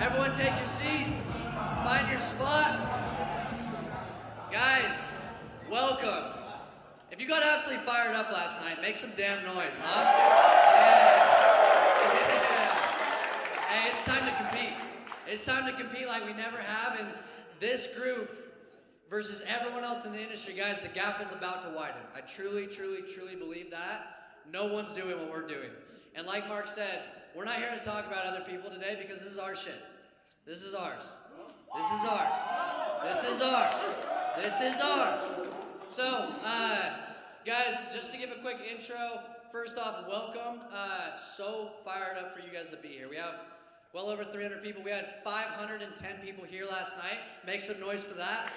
Everyone take your seat. Find your spot. Guys, welcome. If you got absolutely fired up last night, make some damn noise, huh? Yeah. Hey, it's time to compete. It's time to compete like we never have, and this group versus everyone else in the industry, guys, the gap is about to widen. I truly, truly, truly believe that. No one's doing what we're doing. And like Mark said, we're not here to talk about other people today because this is our shit. This is ours. This is ours. This is ours. This is ours. So, guys, just to give a quick intro, first off, welcome. So fired up for you guys to be here. We have well over 300 people. We had 510 people here last night. Make some noise for that.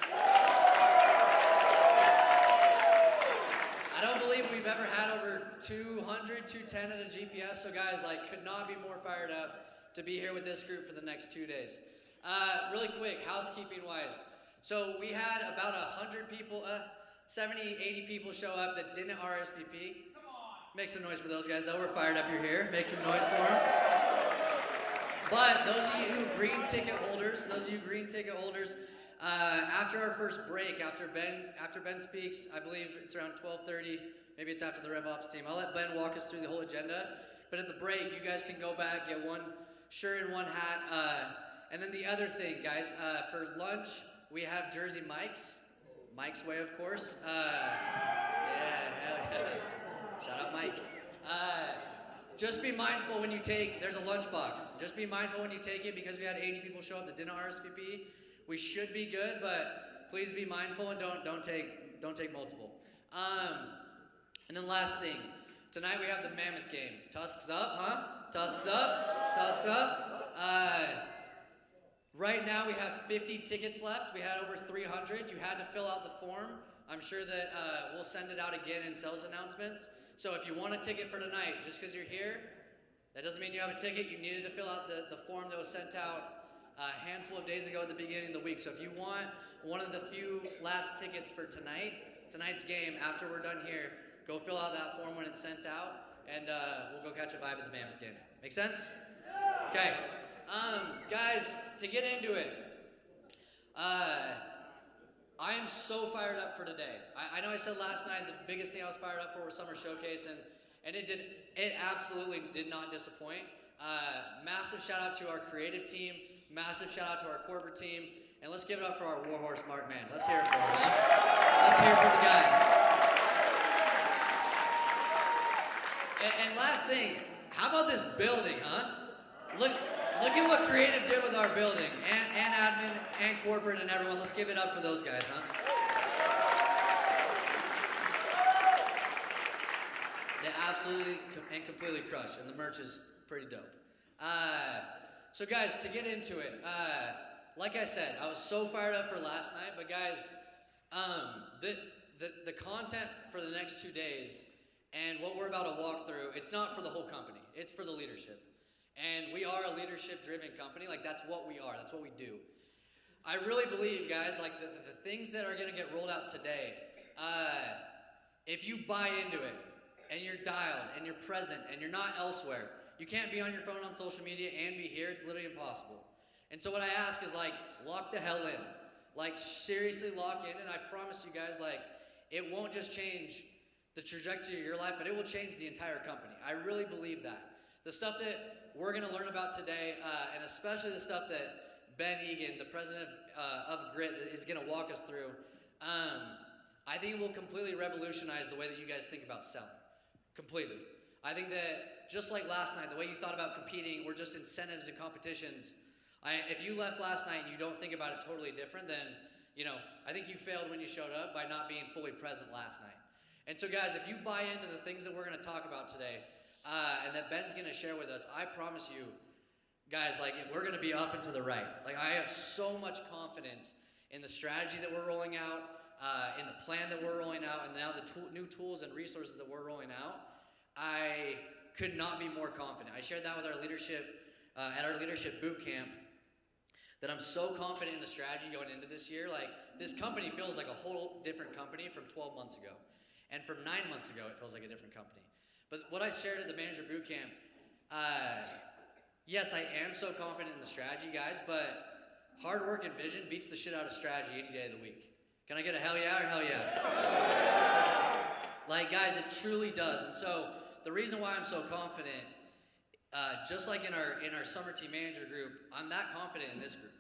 I don't believe we've ever had over 200, 210 at a GPS. So guys, could not be more fired up to be here with this group for the next 2 days. Really quick, housekeeping wise. So we had about 100 people, 70, 80 people show up that didn't RSVP. Come on. Make some noise for those guys. Though we're fired up, you're here. Make some noise for them. But those of you green ticket holders, after our first break, after Ben speaks, I believe it's around 12:30. Maybe it's after the RevOps team. I'll let Ben walk us through the whole agenda. But at the break, you guys can go back, get one shirt and one hat. And then the other thing, guys, for lunch, we have Jersey Mike's. Mike's Way, of course. Shout out Mike. Just be mindful when you there's a lunchbox. Just be mindful when you take it because we had 80 people show up that didn't RSVP. We should be good, but please be mindful and don't take multiple. And then last thing, tonight we have the Mammoth game. Tusks up, huh? Tusks up, Tusks up. Right now we have 50 tickets left. We had over 300. You had to fill out the form. I'm sure that we'll send it out again in sales announcements. So if you want a ticket for tonight, just because you're here, that doesn't mean you have a ticket. You needed to fill out the form that was sent out a handful of days ago at the beginning of the week. So if you want one of the few last tickets for tonight's game, after we're done here, go fill out that form when it's sent out, and we'll go catch a vibe at the Mammoth game. Make sense? Okay. Guys, to get into it, I am so fired up for today. I know I said last night the biggest thing I was fired up for was Summer Showcase, and it absolutely did not disappoint. Massive shout out to our creative team, massive shout out to our corporate team, and let's give it up for our warhorse Mark Man. Let's hear it for him, huh? Let's hear it for the guy. And last thing, how about this building, huh? Look at what creative did with our building, and admin, and corporate, and everyone. Let's give it up for those guys, huh? They absolutely and completely crushed, and the merch is pretty dope. So guys, to get into it, like I said, I was so fired up for last night, but guys, the content for the next 2 days and what we're about to walk through, it's not for the whole company, it's for the leadership. And we are a leadership-driven company. That's what we are. That's what we do. I really believe, guys, the things that are going to get rolled out today, if you buy into it, and you're dialed, and you're present, and you're not elsewhere, you can't be on your phone on social media and be here. It's literally impossible. And so what I ask is, lock the hell in. Seriously lock in, and I promise you guys, it won't just change the trajectory of your life, but it will change the entire company. I really believe that. The stuff that we're going to learn about today, and especially the stuff that Ben Egan, the president of Grit, is going to walk us through, I think it will completely revolutionize the way that you guys think about selling. Completely. I think that just like last night, the way you thought about competing were just incentives and competitions. If you left last night and you don't think about it totally different, then, I think you failed when you showed up by not being fully present last night. And so guys, if you buy into the things that we're going to talk about today, and that Ben's going to share with us, I promise you, guys, we're going to be up and to the right. I have so much confidence in the strategy that we're rolling out, in the plan that we're rolling out, and now the new tools and resources that we're rolling out. I could not be more confident. I shared that with our leadership, at our leadership boot camp, that I'm so confident in the strategy going into this year. This company feels like a whole different company from 12 months ago. And from 9 months ago, it feels like a different company. But what I shared at the manager boot camp, Yes, I am so confident in the strategy, guys, but hard work and vision beats the shit out of strategy any day of the week. Can I get a hell yeah or hell yeah? Like, guys, it truly does. And so the reason why I'm so confident, just like in our summer team manager group, I'm that confident in this group.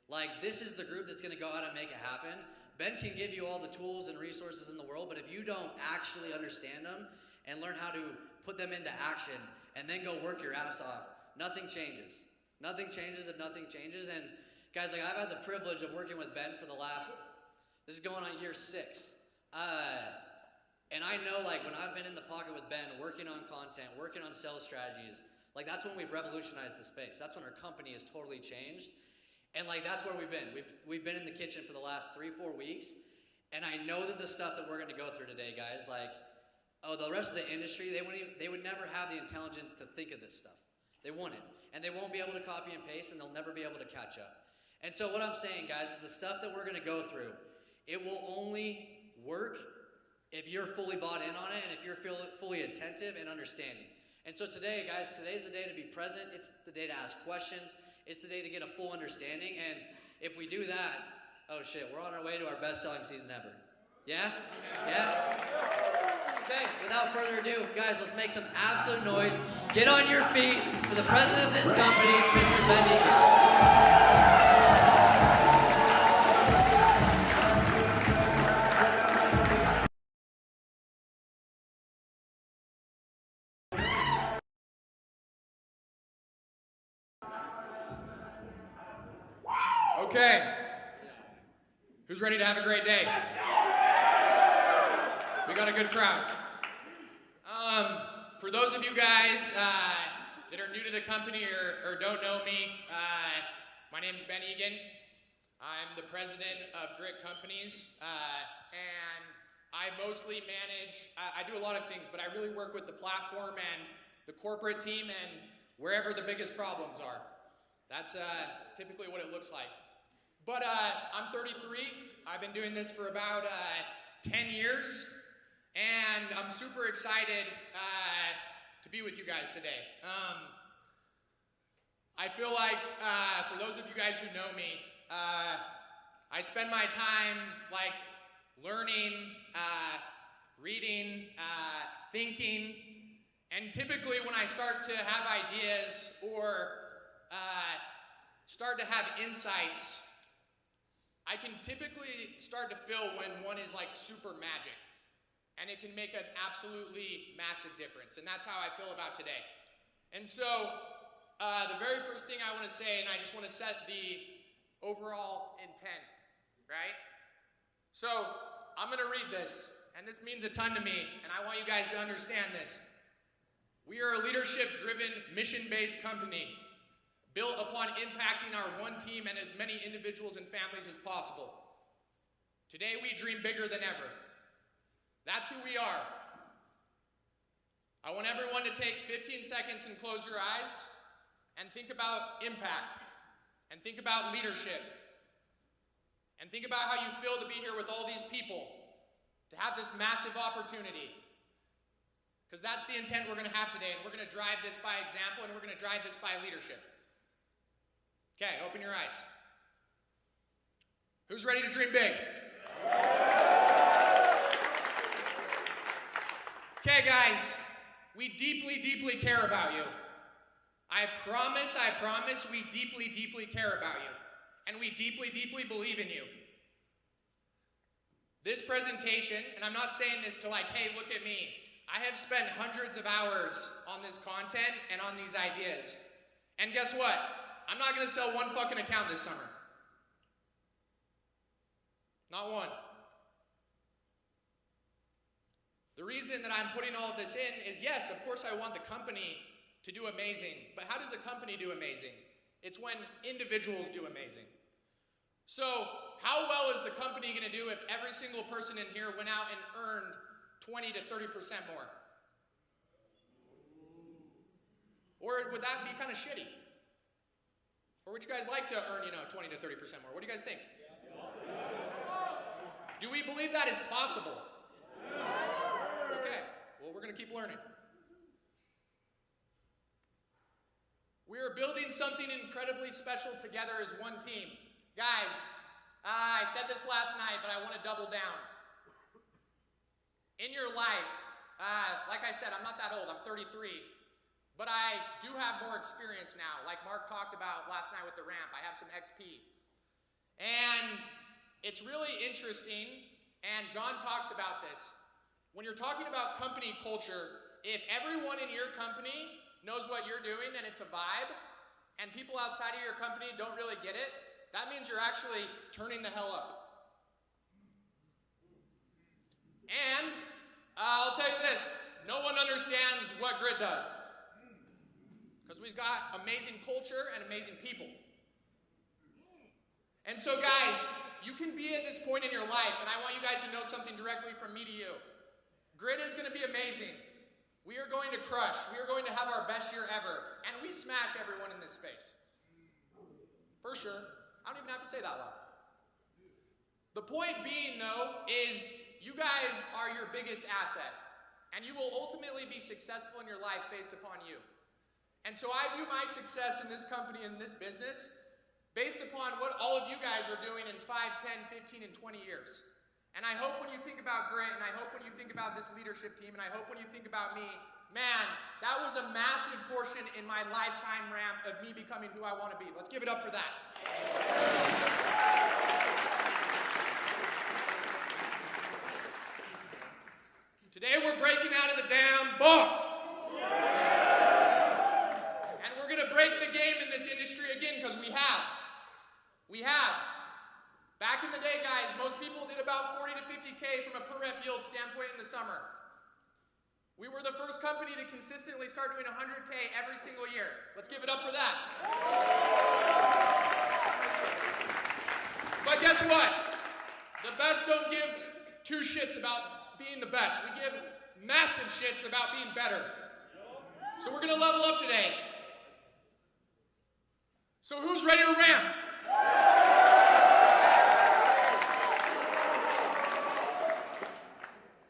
Like, this is the group that's going to go out and make it happen. Ben can give you all the tools and resources in the world, but if you don't actually understand them and learn how to put them into action and then go work your ass off, nothing changes. Nothing changes if nothing changes. And guys, like, I've had the privilege of working with Ben for this is going on year 6. And I know, like, when I've been in the pocket with Ben, working on content, working on sales strategies, like, that's when we've revolutionized the space. That's when our company has totally changed. And, like, that's where we've been. We've been in the kitchen for the last 3-4 weeks. And I know that the stuff that we're going to go through today, guys, like, the rest of the industry, they would never have the intelligence to think of this stuff. They wouldn't. And they won't be able to copy and paste, and they'll never be able to catch up. And so what I'm saying, guys, is the stuff that we're going to go through, it will only work if you're fully bought in on it and if you're fully attentive and understanding. And so today, guys, today's the day to be present. It's the day to ask questions. It's the day to get a full understanding. And if we do that, oh shit, we're on our way to our best-selling season ever. Yeah? Yeah? Okay, without further ado, guys, let's make some absolute noise. Get on your feet for the president of this company, Mr. Ben Egan. Okay. Who's ready to have a great day? We got a good crowd. For those of you guys that are new to the company or don't know me, my name's Ben Egan. I'm the president of Grit Companies, and I mostly manage, I do a lot of things, but I really work with the platform and the corporate team and wherever the biggest problems are. That's typically what it looks like. But I'm 33. I've been doing this for about 10 years, and I'm super excited to be with you guys today. I feel like, for those of you guys who know me, I spend my time like learning, reading, thinking, and typically when I start to have ideas or start to have insights, I can typically start to feel when one is like super magic, and it can make an absolutely massive difference, and that's how I feel about today. And so, the very first thing I want to say, and I just want to set the overall intent, right? So, I'm going to read this, and this means a ton to me, and I want you guys to understand this. We are a leadership-driven, mission-based company built upon impacting our one team and as many individuals and families as possible. Today, we dream bigger than ever. That's who we are. I want everyone to take 15 seconds and close your eyes and think about impact, and think about leadership, and think about how you feel to be here with all these people, to have this massive opportunity. Because that's the intent we're going to have today, and we're going to drive this by example, and we're going to drive this by leadership. Okay, open your eyes. Who's ready to dream big? Okay, guys, we deeply, deeply care about you. I promise, we deeply, deeply care about you. And we deeply, deeply believe in you. This presentation, and I'm not saying this to like, hey, look at me. I have spent hundreds of hours on this content and on these ideas. And guess what? I'm not going to sell one fucking account this summer. Not one. The reason that I'm putting all of this in is, yes, of course I want the company to do amazing. But how does a company do amazing? It's when individuals do amazing. So, how well is the company going to do if every single person in here went out and earned 20 to 30% more? Or would that be kind of shitty? Or would you guys like to earn, 20 to 30% more? What do you guys think? Do we believe that is possible? Okay, well, we're going to keep learning. We are building something incredibly special together as one team. Guys, I said this last night, but I want to double down. In your life, like I said, I'm not that old, I'm 33, but I do have more experience now. Like Mark talked about last night with the ramp, I have some XP. And it's really interesting, and John talks about this. When you're talking about company culture, if everyone in your company knows what you're doing and it's a vibe, and people outside of your company don't really get it, that means you're actually turning the hell up. And I'll tell you this, no one understands what Grit does. Because we've got amazing culture and amazing people. And so guys, you can be at this point in your life, and I want you guys to know something directly from me to you. Grit is going to be amazing. We are going to crush. We are going to have our best year ever. And we smash everyone in this space. For sure. I don't even have to say that loud. The point being, though, is you guys are your biggest asset. And you will ultimately be successful in your life based upon you. And so I view my success in this company and this business based upon what all of you guys are doing in 5, 10, 15, and 20 years. And I hope when you think about Grit, and I hope when you think about this leadership team, and I hope when you think about me, man, that was a massive portion in my lifetime ramp of me becoming who I want to be. Let's give it up for that. Today we're breaking out of the damn box. And we're going to break the game in this industry again, because we have. We have. Back in the day, guys, most people did about 40 to 50K from a per rep yield standpoint in the summer. We were the first company to consistently start doing 100K every single year. Let's give it up for that. But guess what? The best don't give two shits about being the best. We give massive shits about being better. So we're going to level up today. So who's ready to ramp?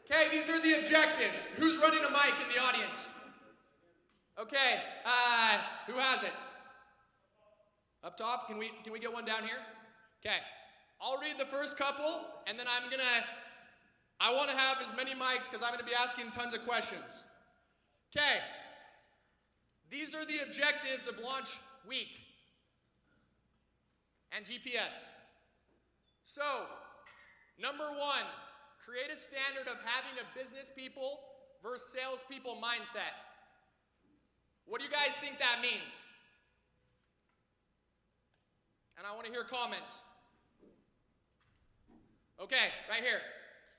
Okay, these are the objectives. Who's running a mic in the audience? Okay, who has it? Up top? Can we get one down here? Okay, I'll read the first couple, and then I want to have as many mics because I'm going to be asking tons of questions. Okay, these are the objectives of launch week and GPS. So, number 1, create a standard of having a business people versus salespeople mindset. What do you guys think that means? And I want to hear comments. Okay, right here.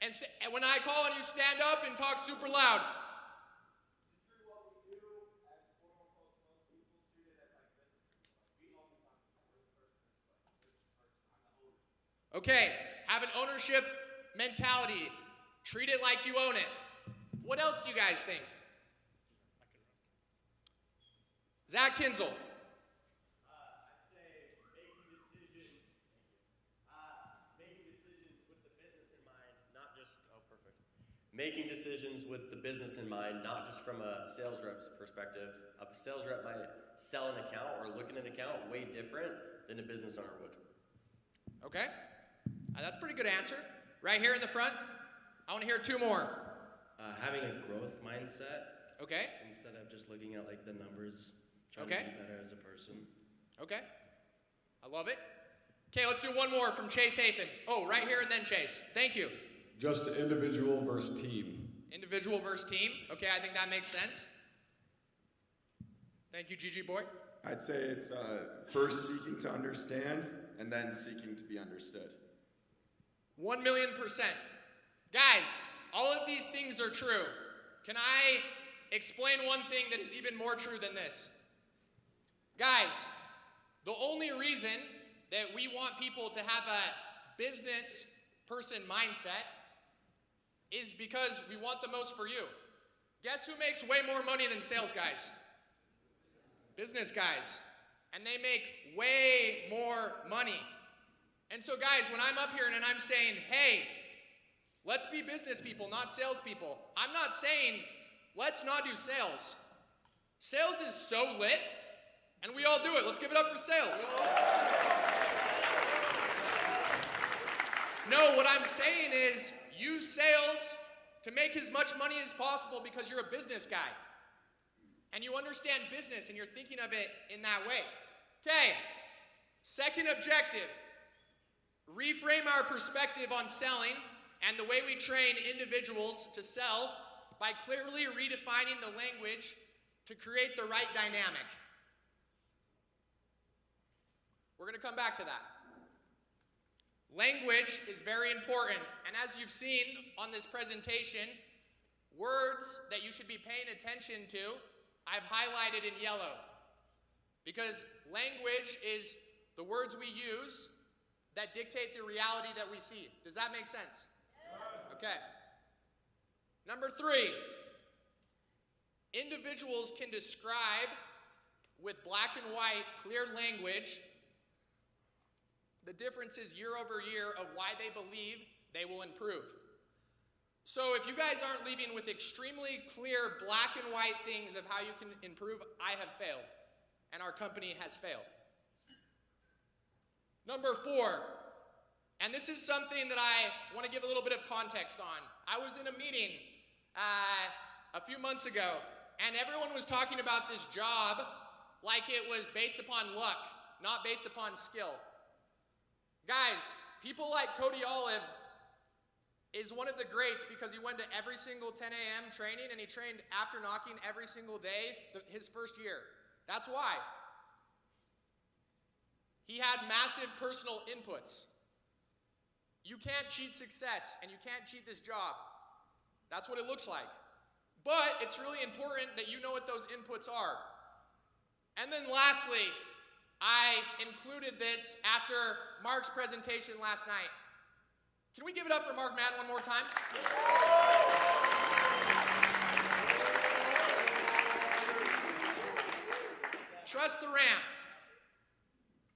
And when I call on you, stand up and talk super loud. Okay, have an ownership mentality. Treat it like you own it. What else do you guys think? Zach Kinzel. I'd say making decisions with the business in mind, not just, making decisions with the business in mind, not just from a sales rep's perspective. A sales rep might sell an account or look at an account way different than a business owner would. Okay, that's a pretty good answer. Right here in the front, I want to hear 2 more. Having a growth mindset. Okay. Instead of just looking at like the numbers, trying Okay. to be better as a person. Okay, I love it. Okay, let's do one more from Chase Hathan. Oh, right here and then Chase. Thank you. Just individual versus team. Individual versus team. Okay, I think that makes sense. Thank you, Gigi boy. I'd say it's first seeking to understand and then seeking to be understood. 1,000,000%. Guys, all of these things are true. Can I explain one thing that is even more true than this? Guys, the only reason that we want people to have a business person mindset is because we want the most for you. Guess who makes way more money than sales guys? Business guys. And they make way more money. And so guys, when I'm up here and I'm saying, hey, let's be business people, not salespeople, I'm not saying, let's not do sales. Sales is so lit. And we all do it. Let's give it up for sales. No, what I'm saying is use sales to make as much money as possible because you're a business guy. And you understand business and you're thinking of it in that way. Okay, second objective, reframe our perspective on selling and the way we train individuals to sell by clearly redefining the language to create the right dynamic. We're going to come back to that. Language is very important, and as you've seen on this presentation, words that you should be paying attention to, I've highlighted in yellow. Because language is the words we use that dictate the reality that we see. Does that make sense? Okay. Number 3, individuals can describe with black and white, clear language, the differences year over year of why they believe they will improve. So if you guys aren't leaving with extremely clear black and white things of how you can improve, I have failed, and our company has failed. Number 4, and this is something that I want to give a little bit of context on. I was in a meeting a few months ago, and everyone was talking about this job like it was based upon luck, not based upon skill. Guys, people like Cody Olive is one of the greats because he went to every single 10 a.m. training and he trained after knocking every single day his first year. That's why. He had massive personal inputs. You can't cheat success and you can't cheat this job. That's what it looks like. But it's really important that you know what those inputs are. And then lastly, I included this after Mark's presentation last night. Can we give it up for Mark Madden one more time? Trust the ramp.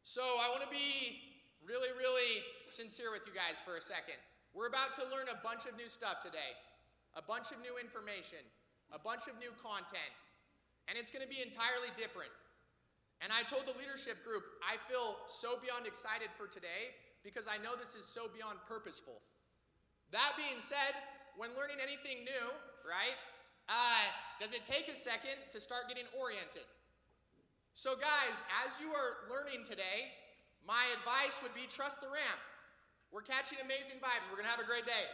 So I want to be really, really sincere with you guys for a second. We're about to learn a bunch of new stuff today, a bunch of new information, a bunch of new content, and it's going to be entirely different. And I told the leadership group, I feel so beyond excited for today because I know this is so beyond purposeful. That being said, when learning anything new, right, does it take a second to start getting oriented? So guys, as you are learning today, my advice would be trust the ramp. We're catching amazing vibes. We're going to have a great day.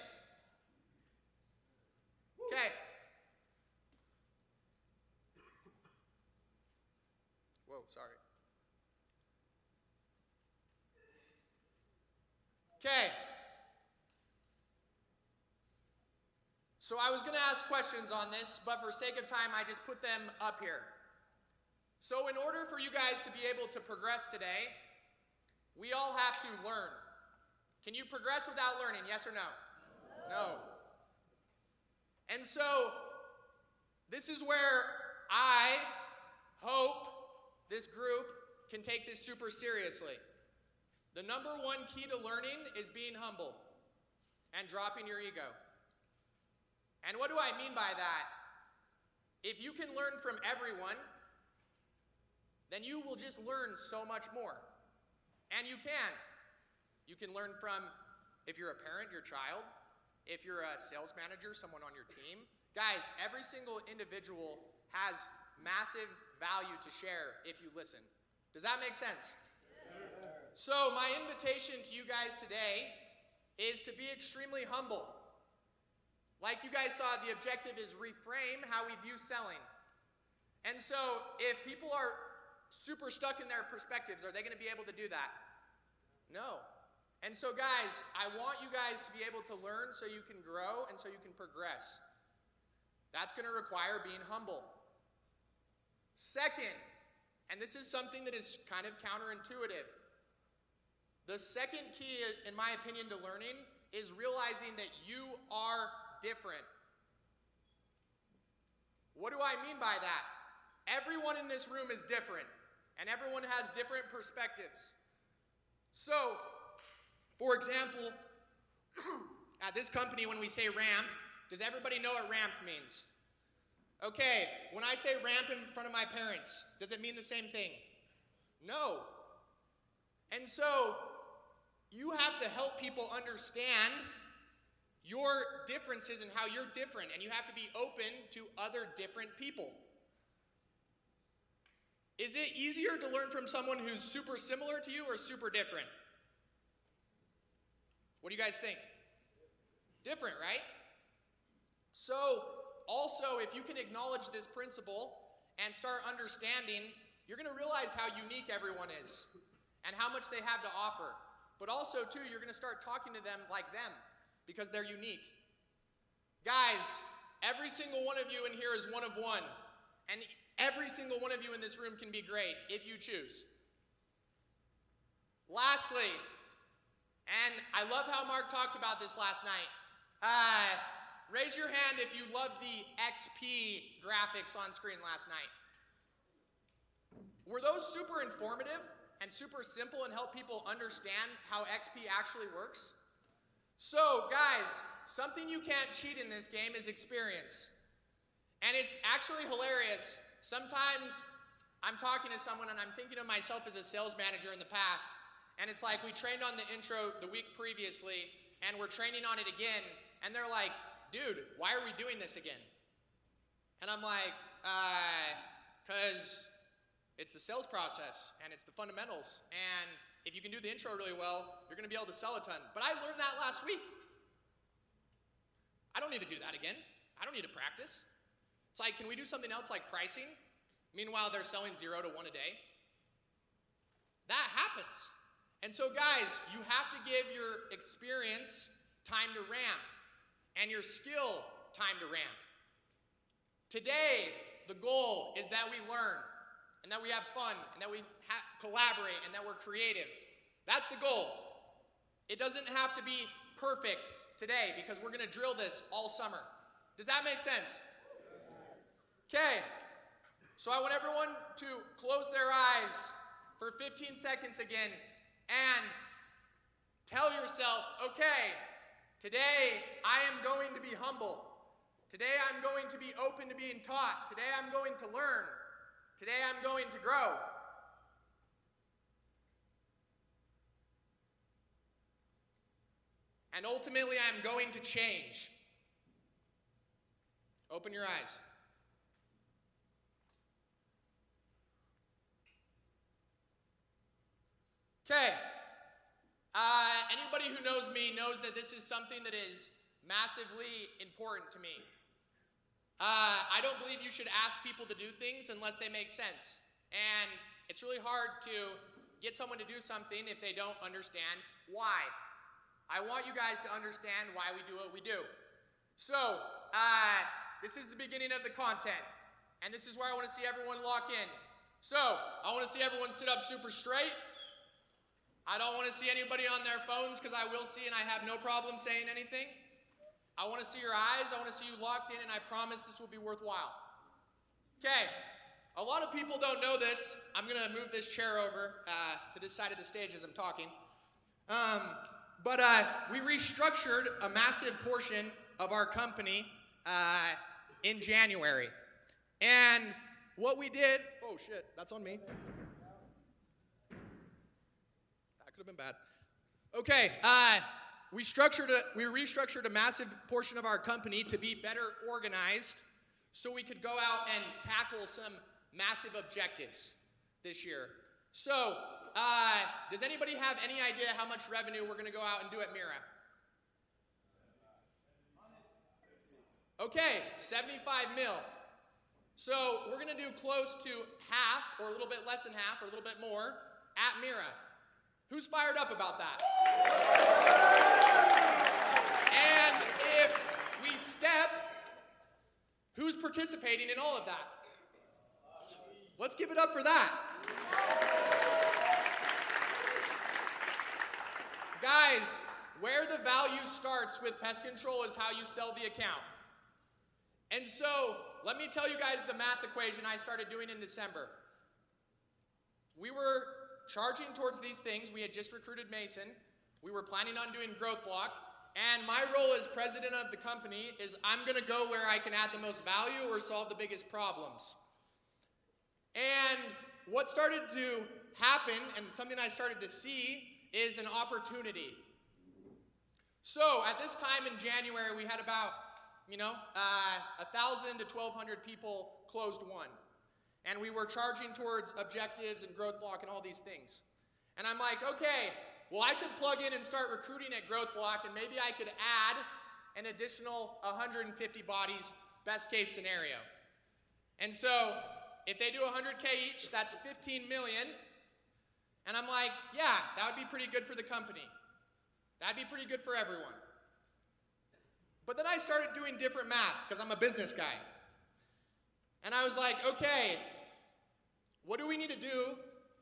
Okay. Whoa, sorry. Okay. So I was going to ask questions on this, but for sake of time, I just put them up here. So in order for you guys to be able to progress today, we all have to learn. Can you progress without learning, yes or no? No. And so this is where I hope this group can take this super seriously. The number one key to learning is being humble and dropping your ego. And what do I mean by that? If you can learn from everyone, then you will just learn so much more. And you can. You can learn from, if you're a parent, your child. If you're a sales manager, someone on your team. Guys, every single individual has massive value to share if you listen. Does that make sense? Yes. So my invitation to you guys today is to be extremely humble. Like you guys saw, the objective is reframe how we view selling. And so if people are super stuck in their perspectives, are they going to be able to do that? No. And so guys, I want you guys to be able to learn so you can grow and so you can progress. That's going to require being humble. Second, and this is something that is kind of counterintuitive, the second key, in my opinion, to learning is realizing that you are different. What do I mean by that? Everyone in this room is different, and everyone has different perspectives. So, for example, at this company, when we say ramp, does everybody know what ramp means? Okay, when I say ramp in front of my parents, does it mean the same thing? No. And so, you have to help people understand your differences and how you're different, and you have to be open to other different people. Is it easier to learn from someone who's super similar to you or super different? What do you guys think? Different, right? So, also, if you can acknowledge this principle and start understanding, you're going to realize how unique everyone is and how much they have to offer. But also, too, you're going to start talking to them like them because they're unique. Guys, every single one of you in here is one of one. And every single one of you in this room can be great if you choose. Lastly, and I love how Mark talked about this last night. Raise your hand if you loved the XP graphics on screen last night. Were those super informative and super simple and help people understand how XP actually works? So, guys, something you can't cheat in this game is experience. And it's actually hilarious. Sometimes I'm talking to someone and I'm thinking of myself as a sales manager in the past, and it's like we trained on the intro the week previously, and we're training on it again, and they're like, dude, why are we doing this again? And I'm like, because it's the sales process, and it's the fundamentals, and if you can do the intro really well, you're going to be able to sell a ton. But I learned that last week. I don't need to do that again. I don't need to practice. It's like, can we do something else like pricing? Meanwhile, they're selling 0 to 1 a day. That happens. And so, guys, you have to give your experience time to ramp and your skill time to ramp. Today, the goal is that we learn and that we have fun and that we collaborate and that we're creative. That's the goal. It doesn't have to be perfect today because we're going to drill this all summer. Does that make sense? Okay. So I want everyone to close their eyes for 15 seconds again and tell yourself, okay, today I am going to be humble. Today I'm going to be open to being taught. Today I'm going to learn. Today I'm going to grow. And ultimately I'm going to change. Open your eyes. Okay. Anybody who knows me knows that this is something that is massively important to me. I don't believe you should ask people to do things unless they make sense. And it's really hard to get someone to do something if they don't understand why. I want you guys to understand why we do what we do. So, this is the beginning of the content. And this is where I want to see everyone lock in. So, I want to see everyone sit up super straight. I don't want to see anybody on their phones because I will see and I have no problem saying anything. I want to see your eyes. I want to see you locked in, and I promise this will be worthwhile. Okay. A lot of people don't know this. I'm going to move this chair over to this side of the stage as I'm talking. But we restructured a massive portion of our company in January. And what we did... Oh, shit. That's on me. Could have been bad. Okay, we restructured a massive portion of our company to be better organized so we could go out and tackle some massive objectives this year. So, does anybody have any idea how much revenue we're going to go out and do at Mira? Okay, 75 mil. So, we're going to do close to half, or a little bit less than half, or a little bit more, at Mira. Who's fired up about that? And if we step, who's participating in all of that? Let's give it up for that. Guys, where the value starts with pest control is how you sell the account. And so, let me tell you guys the math equation I started doing in December. We were charging towards these things. We had just recruited Mason. We were planning on doing growth block. And my role as president of the company is I'm going to go where I can add the most value or solve the biggest problems. And what started to happen and something I started to see is an opportunity. So at this time in January, we had about 1,000 to 1,200 people closed won. And we were charging towards objectives and growth block and all these things. And I'm like, okay, well, I could plug in and start recruiting at growth block, and maybe I could add an additional 150 bodies, best case scenario. And so if they do 100K each, that's 15 million. And I'm like, yeah, that would be pretty good for the company. That'd be pretty good for everyone. But then I started doing different math, because I'm a business guy. And I was like, okay, what do we need to do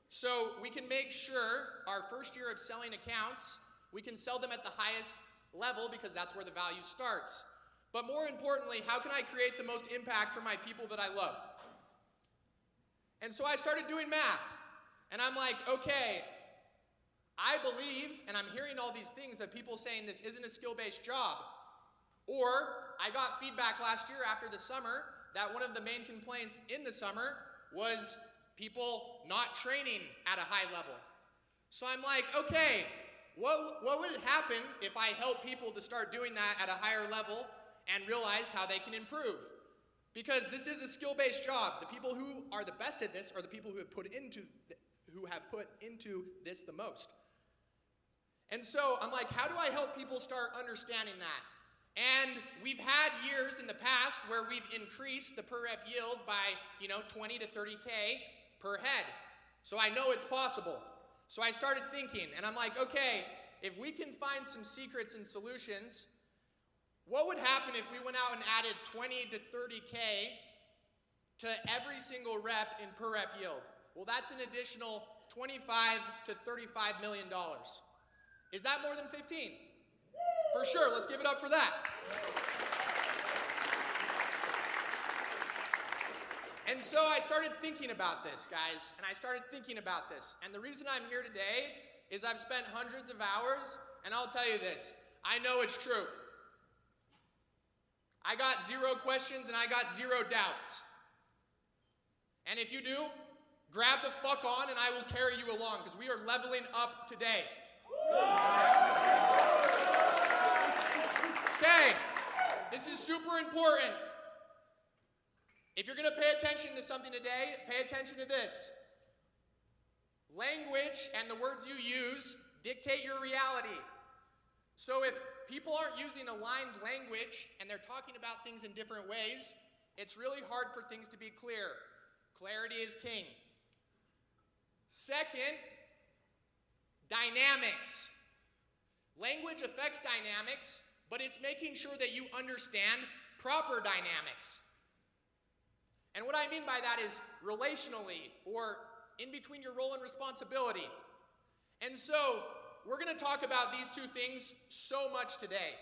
so we can make sure our first year of selling accounts, we can sell them at the highest level because that's where the value starts. But more importantly, how can I create the most impact for my people that I love? And so I started doing math. And I'm like, okay, I believe, and I'm hearing all these things of people saying this isn't a skill-based job. Or I got feedback last year after the summer that one of the main complaints in the summer was people not training at a high level. So I'm like, okay, what would happen if I help people to start doing that at a higher level and realized how they can improve? Because this is a skill-based job. The people who are the best at this are the people who have put into this the most. And so I'm like, how do I help people start understanding that? And we've had years in the past where we've increased the per rep yield by 20 to 30K per head. So I know it's possible. So I started thinking, and I'm like, okay, if we can find some secrets and solutions, what would happen if we went out and added 20 to 30K to every single rep in per rep yield? Well, that's an additional $25 to $35 million. Is that more than 15? For sure, let's give it up for that. And so I started thinking about this, guys, and I started thinking about this. And the reason I'm here today is I've spent hundreds of hours, and I'll tell you this, I know it's true. I got 0 questions and I got 0 doubts. And if you do, grab the fuck on and I will carry you along, because we are leveling up today. Okay, this is super important. If you're going to pay attention to something today, pay attention to this. Language and the words you use dictate your reality. So if people aren't using aligned language and they're talking about things in different ways, it's really hard for things to be clear. Clarity is king. Second, dynamics. Language affects dynamics, but it's making sure that you understand proper dynamics. And what I mean by that is relationally, or in between your role and responsibility. And so, we're going to talk about these two things so much today.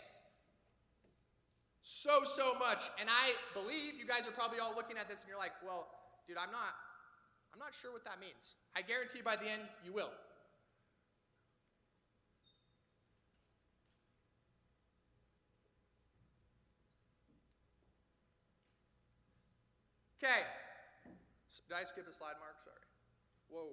So much. And I believe you guys are probably all looking at this and you're like, well, dude, I'm not sure what that means. I guarantee by the end, you will. Okay. Did I skip a slide, Mark? Sorry. Whoa.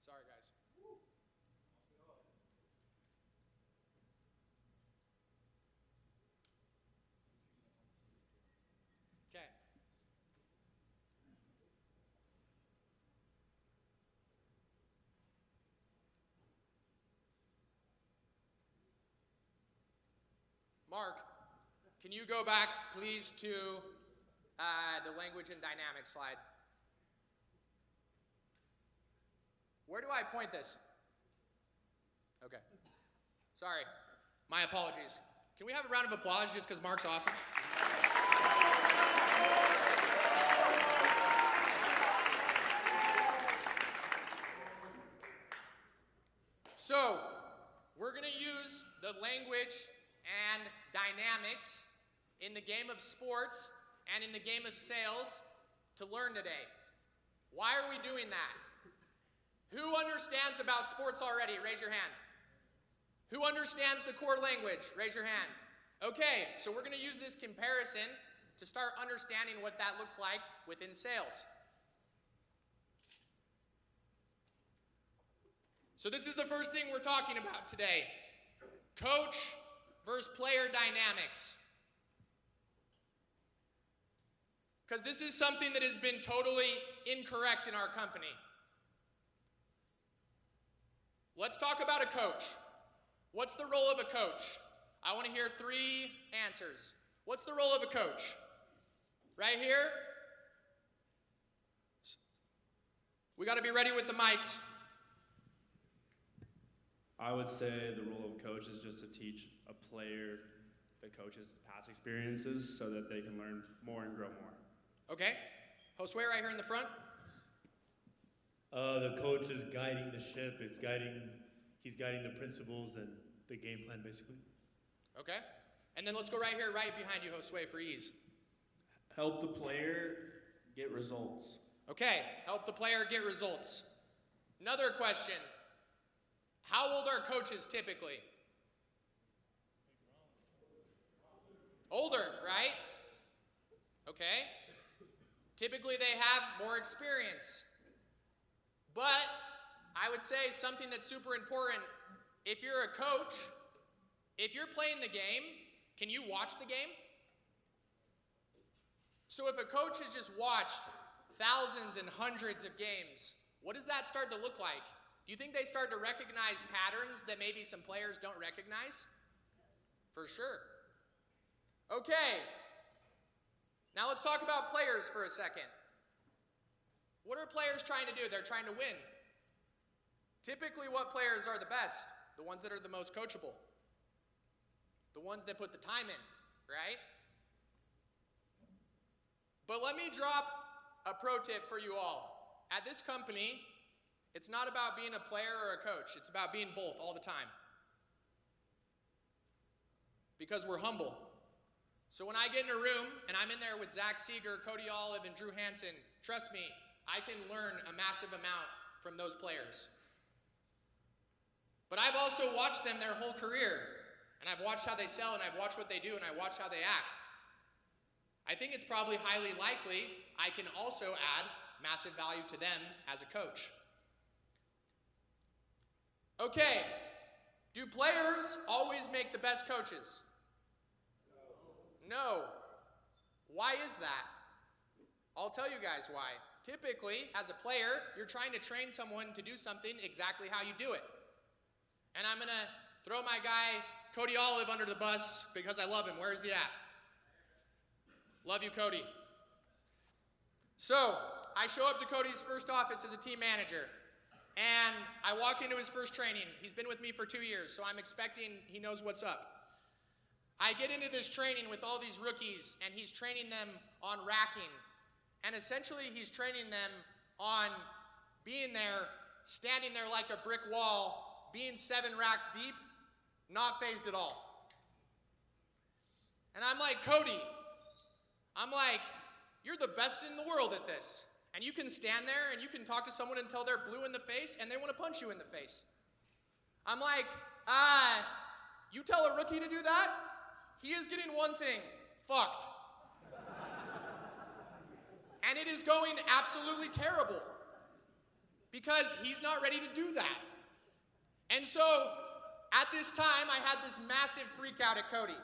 Sorry, guys. Okay. Mark, can you go back, please, to the language and dynamics slide? Where do I point this? Okay. Sorry. My apologies. Can we have a round of applause just because Mark's awesome? So, we're going to use the language and dynamics in the game of sports and in the game of sales to learn today. Why are we doing that? Who understands about sports already? Raise your hand. Who understands the core language? Raise your hand. Okay, so we're going to use this comparison to start understanding what that looks like within sales. So this is the first thing we're talking about today. Coach versus player dynamics. Because this is something that has been totally incorrect in our company. Let's talk about a coach. What's the role of a coach? I want to hear 3 answers. What's the role of a coach? Right here? We got to be ready with the mics. I would say the role of a coach is just to teach a player the coach's past experiences so that they can learn more and grow more. Okay. Josue right here in the front. The coach is guiding the ship. He's guiding the principles and the game plan, basically. Okay. And then let's go right here, right behind you, Josue, for ease. Help the player get results. Okay. Help the player get results. Another question. How old are coaches typically? Older, right? Okay. Typically they have more experience. But I would say something that's super important, if you're a coach, if you're playing the game, can you watch the game? So if a coach has just watched thousands and hundreds of games, what does that start to look like? Do you think they start to recognize patterns that maybe some players don't recognize? For sure. Okay. Now let's talk about players for a second. What are players trying to do? They're trying to win. Typically, what players are the best? The ones that are the most coachable. The ones that put the time in, right? But let me drop a pro tip for you all. At this company, it's not about being a player or a coach. It's about being both all the time. Because we're humble. So when I get in a room and I'm in there with Zach Seeger, Cody Olive, and Drew Hansen, trust me, I can learn a massive amount from those players. But I've also watched them their whole career. And I've watched how they sell, and I've watched what they do, and I watch how they act. I think it's probably highly likely I can also add massive value to them as a coach. Okay, do players always make the best coaches? No. Why is that? I'll tell you guys why. Typically, as a player, you're trying to train someone to do something exactly how you do it. And I'm going to throw my guy, Cody Olive, under the bus because I love him. Where is he at? Love you, Cody. So, I show up to Cody's first office as a team manager. And I walk into his first training. He's been with me for 2 years, so I'm expecting he knows what's up. I get into this training with all these rookies, and he's training them on racking. And essentially, he's training them on being there, standing there like a brick wall, being 7 racks deep, not phased at all. And I'm like, Cody, you're the best in the world at this. And you can stand there and you can talk to someone until they're blue in the face and they want to punch you in the face. I'm like, you tell a rookie to do that? He is getting one thing, fucked. And it is going absolutely terrible because he's not ready to do that. And so at this time, I had this massive freak out at Cody.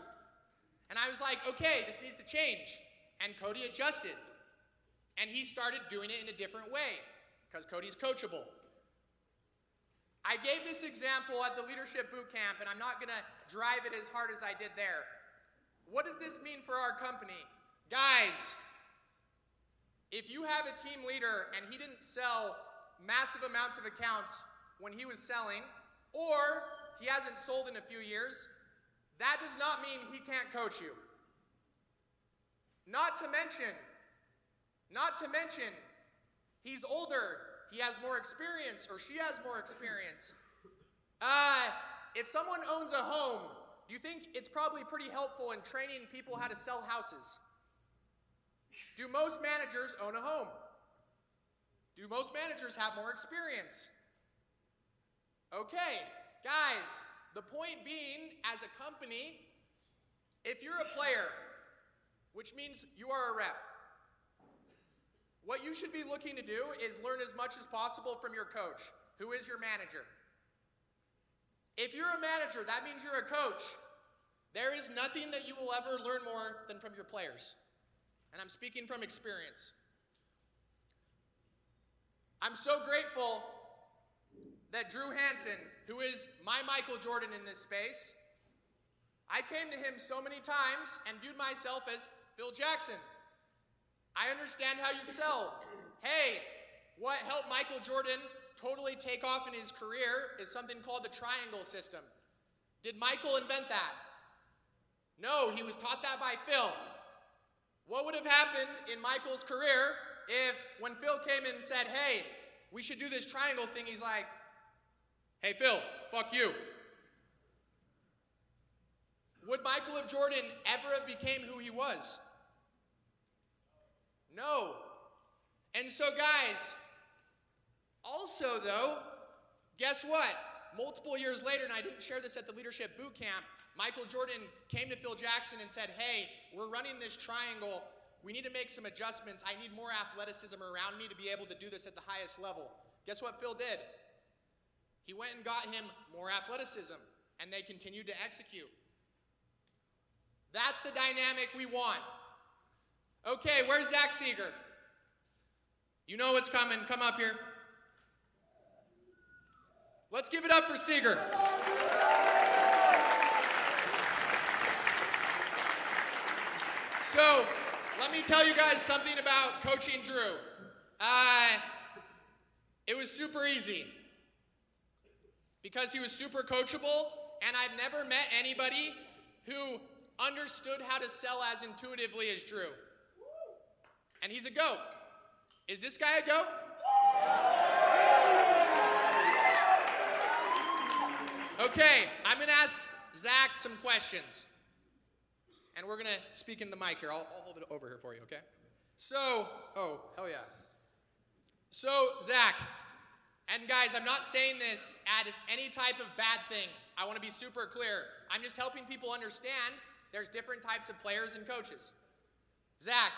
And I was like, okay, this needs to change. And Cody adjusted. And he started doing it in a different way because Cody's coachable. I gave this example at the leadership boot camp, and I'm not going to drive it as hard as I did there. What does this mean for our company? Guys, if you have a team leader and he didn't sell massive amounts of accounts when he was selling, or he hasn't sold in a few years, that does not mean he can't coach you. Not to mention, he's older, he has more experience, or she has more experience. If someone owns a home, do you think it's probably pretty helpful in training people how to sell houses? Do most managers own a home? Do most managers have more experience? Okay, guys, the point being, as a company, if you're a player, which means you are a rep, what you should be looking to do is learn as much as possible from your coach, who is your manager. If you're a manager, that means you're a coach. There is nothing that you will ever learn more than from your players. And I'm speaking from experience. I'm so grateful that Drew Hansen, who is my Michael Jordan in this space, I came to him so many times and viewed myself as Phil Jackson. I understand how you sell. Hey, what helped Michael Jordan totally take off in his career is something called the triangle system. Did Michael invent that? No, he was taught that by Phil. What would have happened in Michael's career if when Phil came in and said, hey, we should do this triangle thing, he's like, hey Phil, fuck you. Would Michael of Jordan ever have became who he was? No. And so guys, also though, guess what? Multiple years later, and I didn't share this at the leadership boot camp, Michael Jordan came to Phil Jackson and said, hey, we're running this triangle. We need to make some adjustments. I need more athleticism around me to be able to do this at the highest level. Guess what Phil did? He went and got him more athleticism, and they continued to execute. That's the dynamic we want. Okay, where's Zach Seeger? You know what's coming. Come up here. Let's give it up for Seeger. So, let me tell you guys something about coaching Drew. It was super easy because he was super coachable, and I've never met anybody who understood how to sell as intuitively as Drew. And he's a GOAT. Is this guy a GOAT? Okay, I'm going to ask Zach some questions. And we're going to speak in the mic here. I'll hold it over here for you, okay? So, oh, hell yeah. So, Zach, and guys, I'm not saying this as any type of bad thing. I want to be super clear. I'm just helping people understand there's different types of players and coaches. Zach,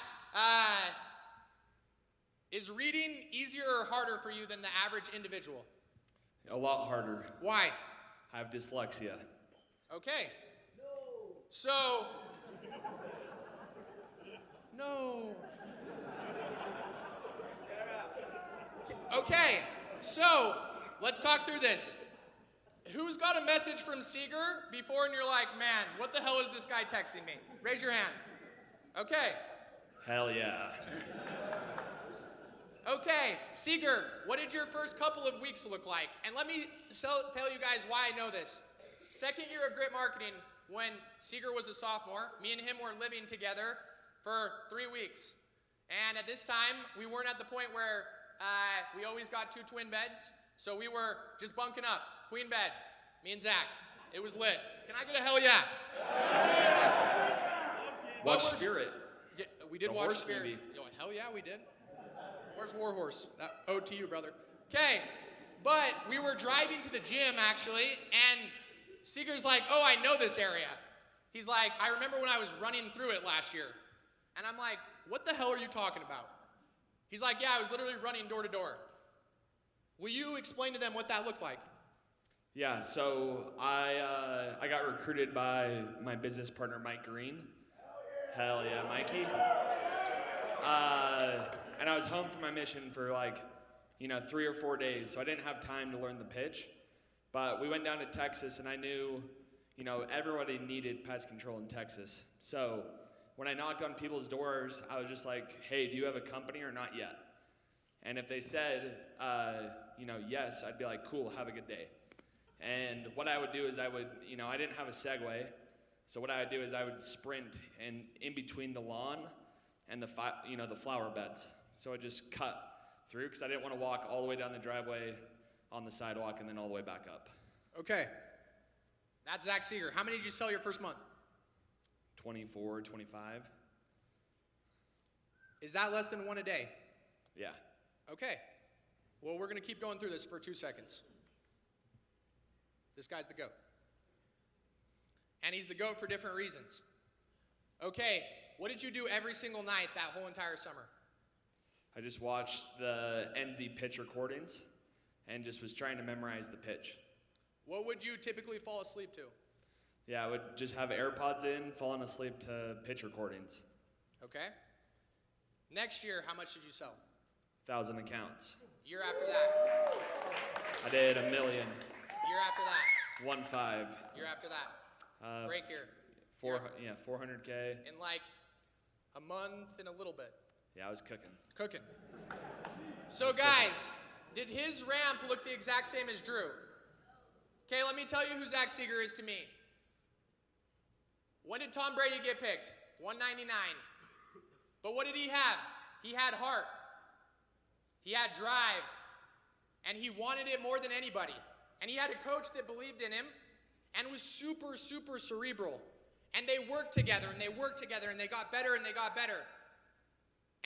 is reading easier or harder for you than the average individual? A lot harder. Why? I have dyslexia. Okay. So, no. Okay, so let's talk through this. Who's got a message from Seeger before and you're like, man, what the hell is this guy texting me? Raise your hand. Okay. Hell yeah. Okay, Seeger, what did your first couple of weeks look like? And let me tell you guys why I know this. Second year of Grit Marketing, when Seeger was a sophomore, me and him were living together for 3 weeks. And at this time, we weren't at the point where we always got 2 twin beds. So we were just bunking up, queen bed, me and Zach. It was lit. Can I get a hell yeah? Watch Spirit. Yeah, we did The watch horse Spirit. movie. Yo, hell yeah, we did. Where's Warhorse? Ode to you, brother. Okay, but we were driving to the gym, actually, and Seeger's like, oh, I know this area. He's like, I remember when I was running through it last year. And I'm like, what the hell are you talking about? He's like, yeah, I was literally running door to door. Will you explain to them what that looked like? Yeah, so I got recruited by my business partner, Mike Green. Hell yeah, Mikey. And I was home from my mission for 3 or 4 days, so I didn't have time to learn the pitch. But we went down to Texas, and I knew, everybody needed pest control in Texas. So when I knocked on people's doors, I was just like, hey, do you have a company or not yet? And if they said, yes, I'd be like, cool, have a good day. And what I would do is I didn't have a Segway, so what I would do is I would sprint in between the lawn and the flower beds. So I just cut through because I didn't want to walk all the way down the driveway on the sidewalk and then all the way back up. Okay. That's Zach Seeger. How many did you sell your first month? 24, 25. Is that less than 1 a day? Yeah. Okay. Well, we're going to keep going through this for 2 seconds. This guy's the GOAT. And he's the GOAT for different reasons. Okay, what did you do every single night that whole entire summer? I just watched the NZ pitch recordings and just was trying to memorize the pitch. What would you typically fall asleep to? Yeah, I would just have AirPods in, falling asleep to pitch recordings. Okay. Next year, how much did you sell? 1,000 accounts. Year after that? I did 1 million. Year after that? 1.5. Year after that? Break year. 400K. In like a month and a little bit. Yeah, I was cooking. Cooking. So guys, did his ramp look the exact same as Drew? Okay, let me tell you who Zach Seeger is to me. When did Tom Brady get picked? 199. But what did he have? He had heart. He had drive. And he wanted it more than anybody. And he had a coach that believed in him and was super, super cerebral. And they worked together, and they worked together, and they got better, and they got better.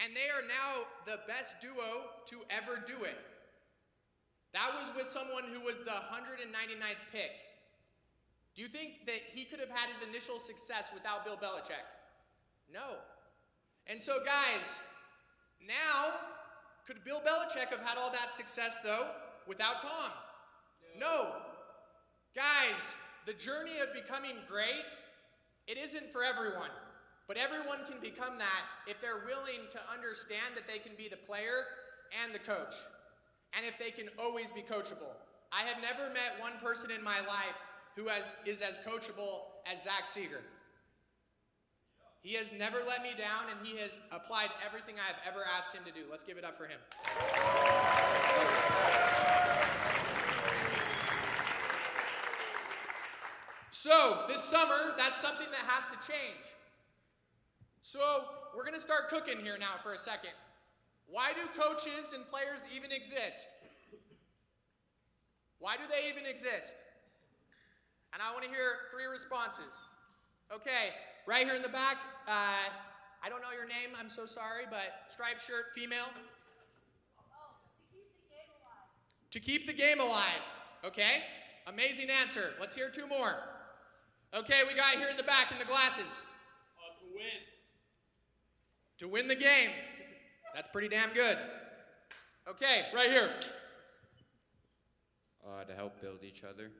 And they are now the best duo to ever do it. That was with someone who was the 199th pick. Do you think that he could have had his initial success without Bill Belichick? No. And so guys, now, could Bill Belichick have had all that success though without Tom? No. Guys, the journey of becoming great, it isn't for everyone. But everyone can become that if they're willing to understand that they can be the player and the coach. And if they can always be coachable. I have never met one person in my life who is as coachable as Zach Seeger. He has never let me down, and he has applied everything I have ever asked him to do. Let's give it up for him. So, this summer, that's something that has to change. So, we're going to start cooking here now for a second. Why do coaches and players even exist? Why do they even exist? And I want to hear 3 responses. Okay, right here in the back, I don't know your name, I'm so sorry, but striped shirt, female. To keep the game alive. Okay, amazing answer. Let's hear 2 more. Okay, we got here in the back in the glasses. To win. To win the game. That's pretty damn good. Okay, right here. To help build each other,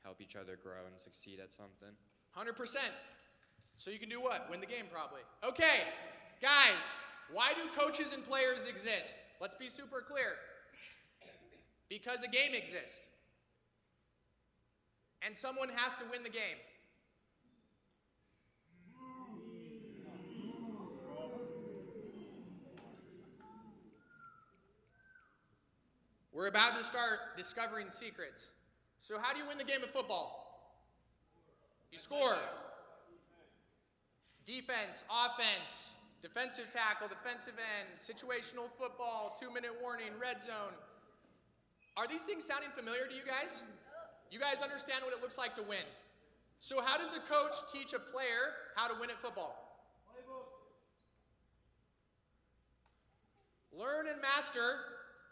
help each other grow and succeed at something. 100%. So you can do what? Win the game, probably. Okay, guys, why do coaches and players exist? Let's be super clear. Because a game exists. And someone has to win the game. We're about to start discovering secrets. So how do you win the game of football? You score. Defense, offense, defensive tackle, defensive end, situational football, 2-minute warning, red zone. Are these things sounding familiar to you guys? You guys understand what it looks like to win. So how does a coach teach a player how to win at football? Learn and master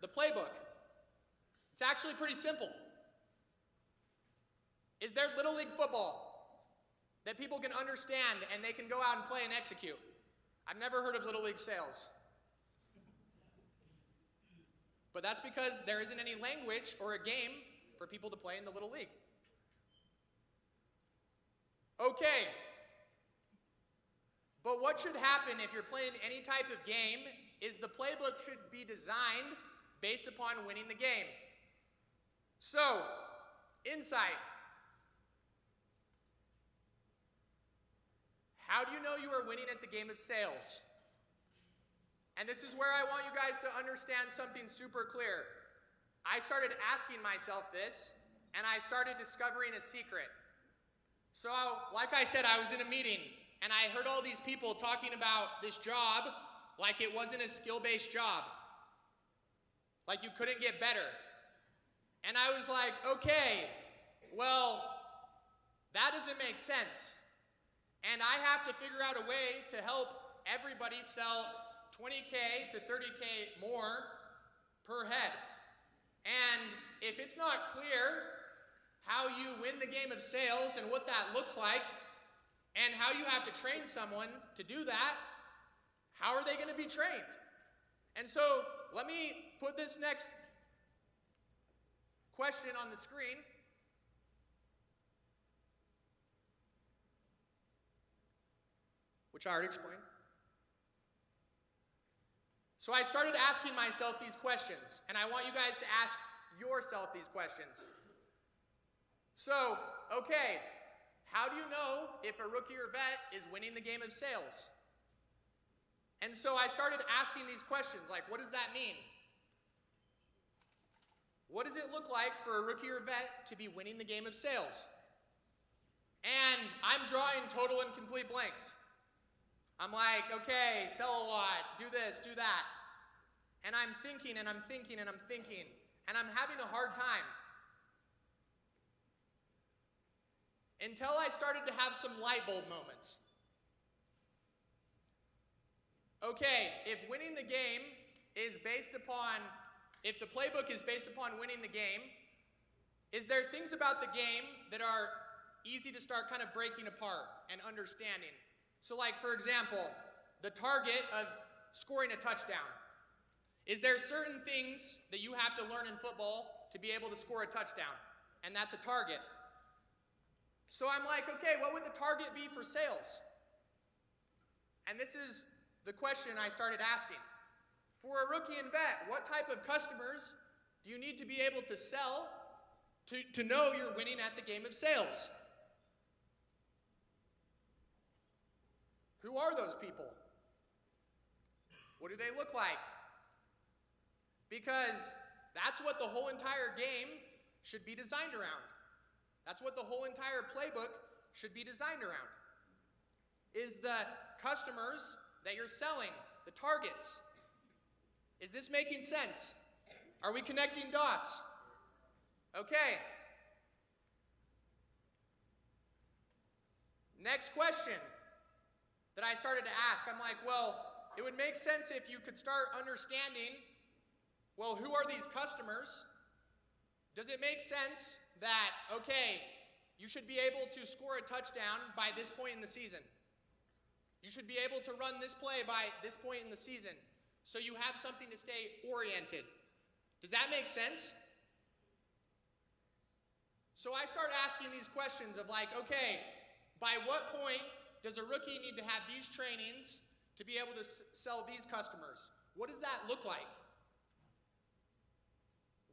the playbook. It's actually pretty simple. Is there Little League football that people can understand and they can go out and play and execute? I've never heard of Little League sales. But that's because there isn't any language or a game for people to play in the Little League. Okay. But what should happen if you're playing any type of game is the playbook should be designed based upon winning the game. So, insight. How do you know you are winning at the game of sales? And this is where I want you guys to understand something super clear. I started asking myself this, and I started discovering a secret. So, like I said, I was in a meeting, and I heard all these people talking about this job like it wasn't a skill-based job. Like you couldn't get better. And I was like, okay, well, that doesn't make sense. And I have to figure out a way to help everybody sell 20K to 30K more per head. And if it's not clear how you win the game of sales and what that looks like, and how you have to train someone to do that, how are they going to be trained? And so let me put this next question on the screen. Which I already explained. So I started asking myself these questions, and I want you guys to ask yourself these questions. So, okay, how do you know if a rookie or vet is winning the game of sales? And so I started asking these questions, like, what does that mean? What does it look like for a rookie or vet to be winning the game of sales? And I'm drawing total and complete blanks. I'm like, okay, sell a lot, do this, do that. And I'm thinking, and I'm thinking, and I'm thinking, and I'm having a hard time. Until I started to have some light bulb moments. Okay, if winning the game is based upon, if the playbook is based upon winning the game, is there things about the game that are easy to start kind of breaking apart and understanding? So like, for example, the target of scoring a touchdown. Is there certain things that you have to learn in football to be able to score a touchdown? And that's a target. So I'm like, okay, what would the target be for sales? And this is the question I started asking. For a rookie and vet, what type of customers do you need to be able to sell to know you're winning at the game of sales? Who are those people? What do they look like? Because that's what the whole entire game should be designed around. That's what the whole entire playbook should be designed around. Is the customers that you're selling, the targets. Is this making sense? Are we connecting dots? Okay. Next question that I started to ask, I'm like, well, it would make sense if you could start understanding, well, who are these customers? Does it make sense that, okay, you should be able to score a touchdown by this point in the season? You should be able to run this play by this point in the season, so you have something to stay oriented. Does that make sense? So I start asking these questions of like, okay, by what point does a rookie need to have these trainings to be able to sell these customers? What does that look like?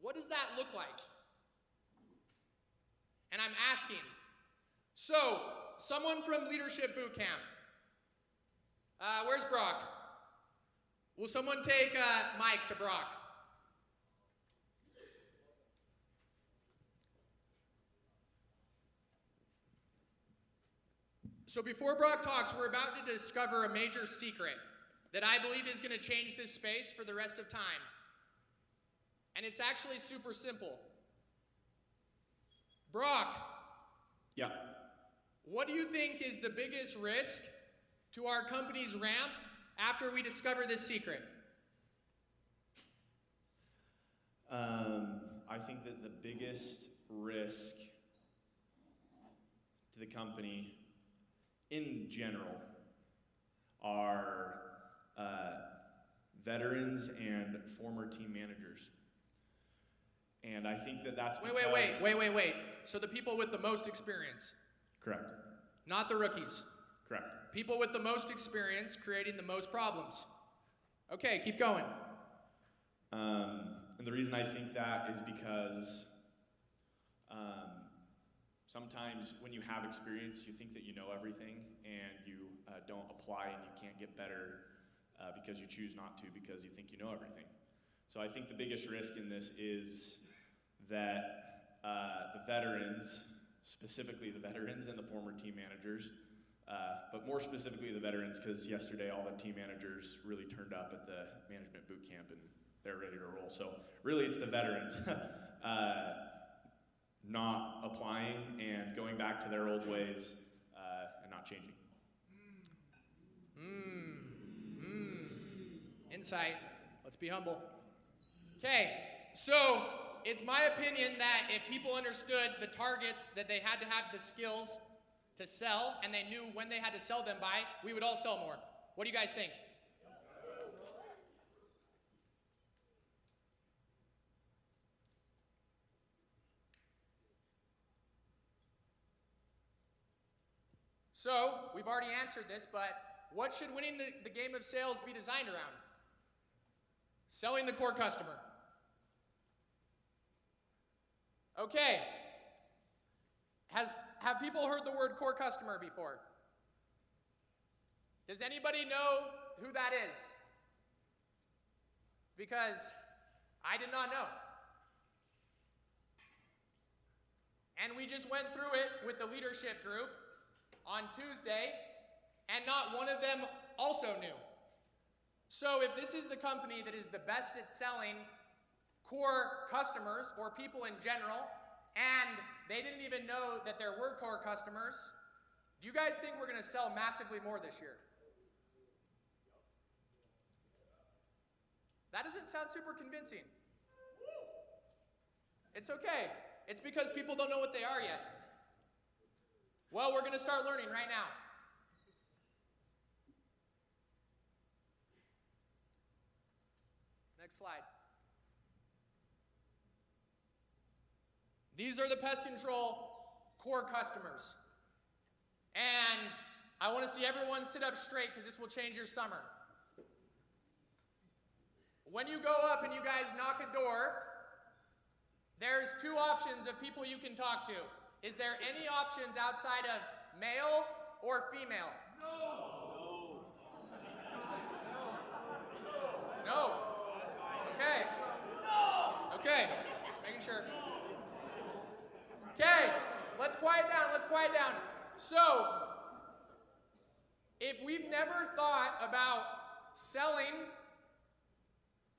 What does that look like? And I'm asking. So, someone from Leadership Boot Camp. Where's Brock? Will someone take Mike to Brock? So before Brock talks, we're about to discover a major secret that I believe is going to change this space for the rest of time. And it's actually super simple. Brock. Yeah. What do you think is the biggest risk to our company's ramp after we discover this secret? I think that the biggest risk to the company in general are veterans and former team managers. And I think that that's because... Wait. So the people with the most experience. Correct. Not the rookies. Correct. People with the most experience creating the most problems. Okay, keep going. And the reason I think that is because sometimes when you have experience, you think that you know everything, and you don't apply, and you can't get better because you choose not to, because you think you know everything. So I think the biggest risk in this is that the veterans, specifically the veterans and the former team managers, but more specifically the veterans, because yesterday all the team managers really turned up at the management boot camp and they're ready to roll. So really it's the veterans not applying and going back to their old ways and not changing. Insight. Let's be humble. Okay, so it's my opinion that if people understood the targets that they had to have the skills to sell and they knew when they had to sell them by, we would all sell more. What do you guys think? So, we've already answered this, but what should winning the game of sales be designed around? Selling the core customer. Okay. Have people heard the word core customer before? Does anybody know who that is? Because I did not know. And we just went through it with the leadership group on Tuesday, and not one of them also knew. So if this is the company that is the best at selling core customers or people in general, and they didn't even know that there were core customers, do you guys think we're going to sell massively more this year? That doesn't sound super convincing. It's okay. It's because people don't know what they are yet. Well, we're going to start learning right now. Next slide. These are the pest control core customers. And I want to see everyone sit up straight because this will change your summer. When you go up and you guys knock a door, there's two options of people you can talk to. Is there any options outside of male or female? No. No. Okay. No. Okay. Just making sure. Okay. Let's quiet down. Let's quiet down. So, if we've never thought about selling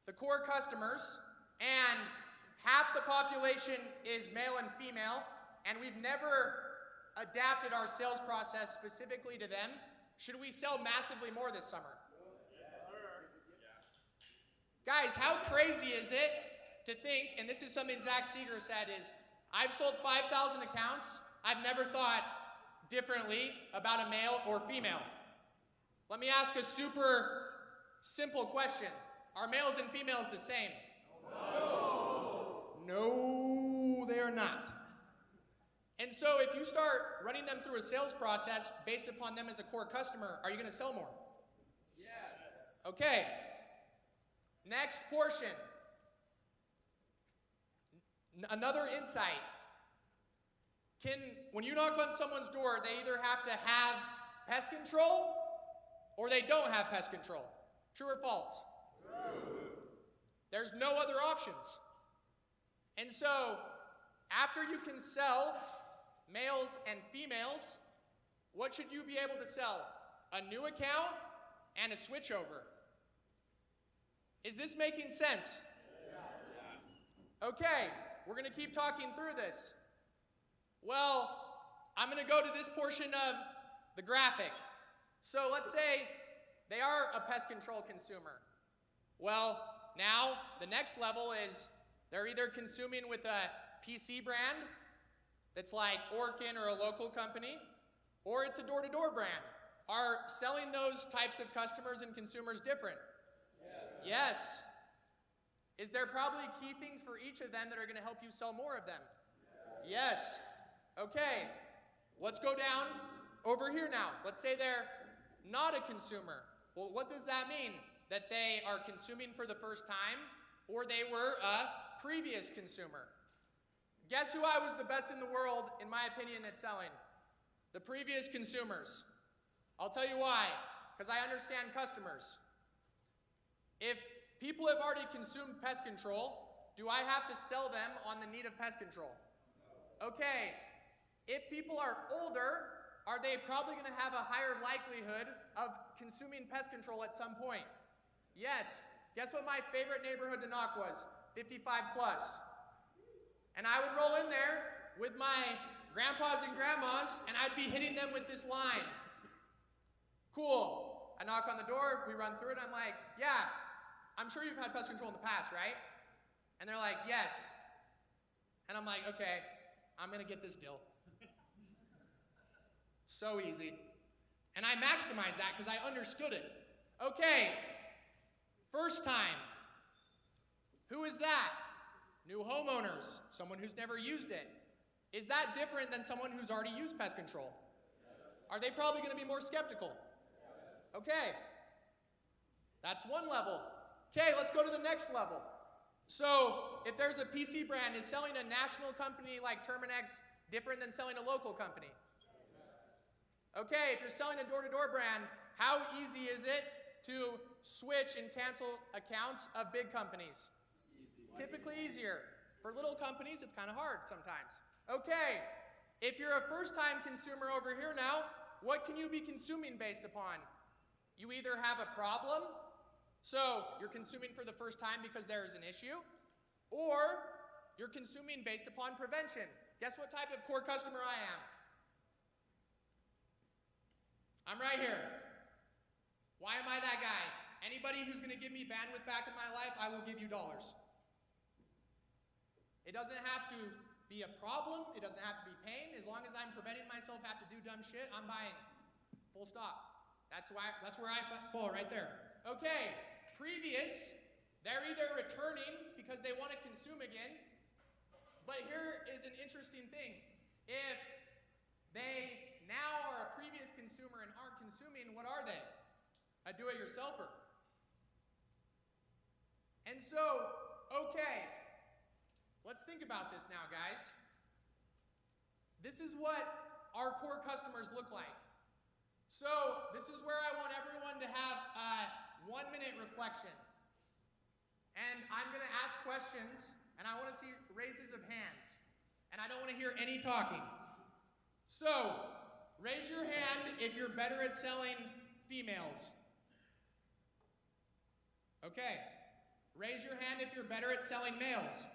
the core customers and half the population is male and female, and we've never adapted our sales process specifically to them, should we sell massively more this summer? Guys, how crazy is it to think, and this is something Zach Seeger said, is I've sold 5,000 accounts. I've never thought differently about a male or female. Let me ask a super simple question. Are males and females the same? No, they are not. And so if you start running them through a sales process based upon them as a core customer, are you going to sell more? Yes. Okay. Next portion. Another insight. When you knock on someone's door, they either have to have pest control or they don't have pest control. True or false? True. There's no other options. And so, after you can sell males and females, what should you be able to sell? A new account and a switchover. Is this making sense? Yes. Okay, we're going to keep talking through this. Well, I'm going to go to this portion of the graphic. So let's say they are a pest control consumer. Well, now the next level is they're either consuming with a PC brand that's like Orkin or a local company, or it's a door-to-door brand. Are selling those types of customers and consumers different? Yes. Is there probably key things for each of them that are going to help you sell more of them? Yes. Okay. Let's go down over here now. Let's say they're not a consumer. Well, what does that mean? That they are consuming for the first time, or they were a previous consumer. Guess who I was the best in the world, in my opinion, at selling? The previous consumers. I'll tell you why. Because I understand customers. If people have already consumed pest control, do I have to sell them on the need of pest control? Okay. If people are older, are they probably going to have a higher likelihood of consuming pest control at some point? Yes. Guess what my favorite neighborhood to knock was? 55 plus. And I would roll in there with my grandpas and grandmas, and I'd be hitting them with this line. Cool. I knock on the door, we run through it, I'm like, yeah, I'm sure you've had pest control in the past, right? And they're like, yes. And I'm like, okay, I'm gonna get this deal. So easy. And I maximized that because I understood it. Okay, first time. Who is that? New homeowners, someone who's never used it. Is that different than someone who's already used pest control? Are they probably gonna be more skeptical? Okay, that's one level. Okay, let's go to the next level. So, if there's a PC brand, is selling a national company like Terminex different than selling a local company? Okay, if you're selling a door-to-door brand, how easy is it to switch and cancel accounts of big companies? Typically easier. For little companies, it's kind of hard sometimes. Okay, if you're a first-time consumer over here now, what can you be consuming based upon? You either have a problem, so you're consuming for the first time because there is an issue, or you're consuming based upon prevention. Guess what type of core customer I am? I'm right here. Why am I that guy? Anybody who's going to give me bandwidth back in my life, I will give you dollars. It doesn't have to be a problem. It doesn't have to be pain. As long as I'm preventing myself have to do dumb shit, I'm buying. Full stop. That's where I fall right there. Okay, previous, they're either returning because they want to consume again, but here is an interesting thing. If they now are a previous consumer and aren't consuming, what are they? A do-it-yourselfer. And so, okay, let's think about this now, guys. This is what our core customers look like. So, this is where I want everyone to have a 1-minute reflection. And I'm going to ask questions, and I want to see raises of hands. And I don't want to hear any talking. So, raise your hand if you're better at selling females. Okay. Raise your hand if you're better at selling males.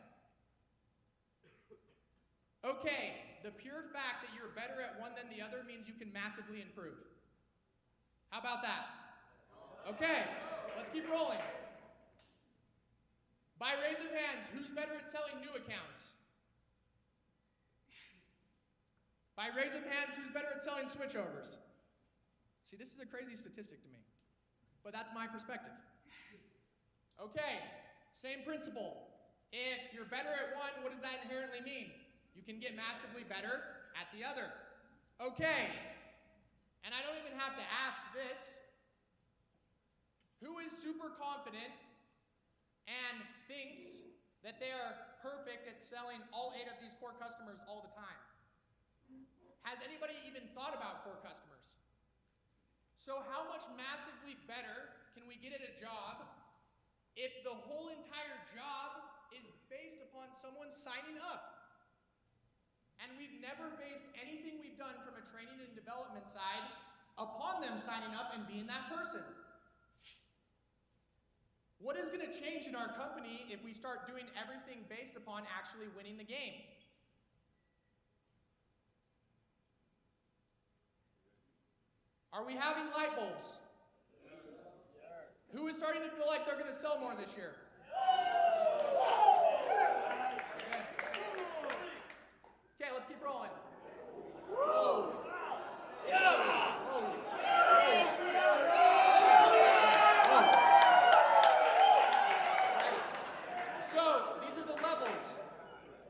Okay. The pure fact that you're better at one than the other means you can massively improve. How about that? Okay, let's keep rolling. By raise of hands, who's better at selling new accounts? By raise of hands, who's better at selling switchovers? See, this is a crazy statistic to me, but that's my perspective. Okay, same principle. If you're better at one, what does that inherently mean? You can get massively better at the other. Okay, and I don't even have to ask this. Who is super confident and thinks that they are perfect at selling all 8 of these core customers all the time? Has anybody even thought about core customers? So how much massively better can we get at a job if the whole entire job is based upon someone signing up? And we've never based anything we've done from a training and development side upon them signing up and being that person. What is going to change in our company if we start doing everything based upon actually winning the game? Are we having light bulbs? Yes. Who is starting to feel like they're going to sell more this year? Okay, let's keep rolling. Whoa. So, these are the levels.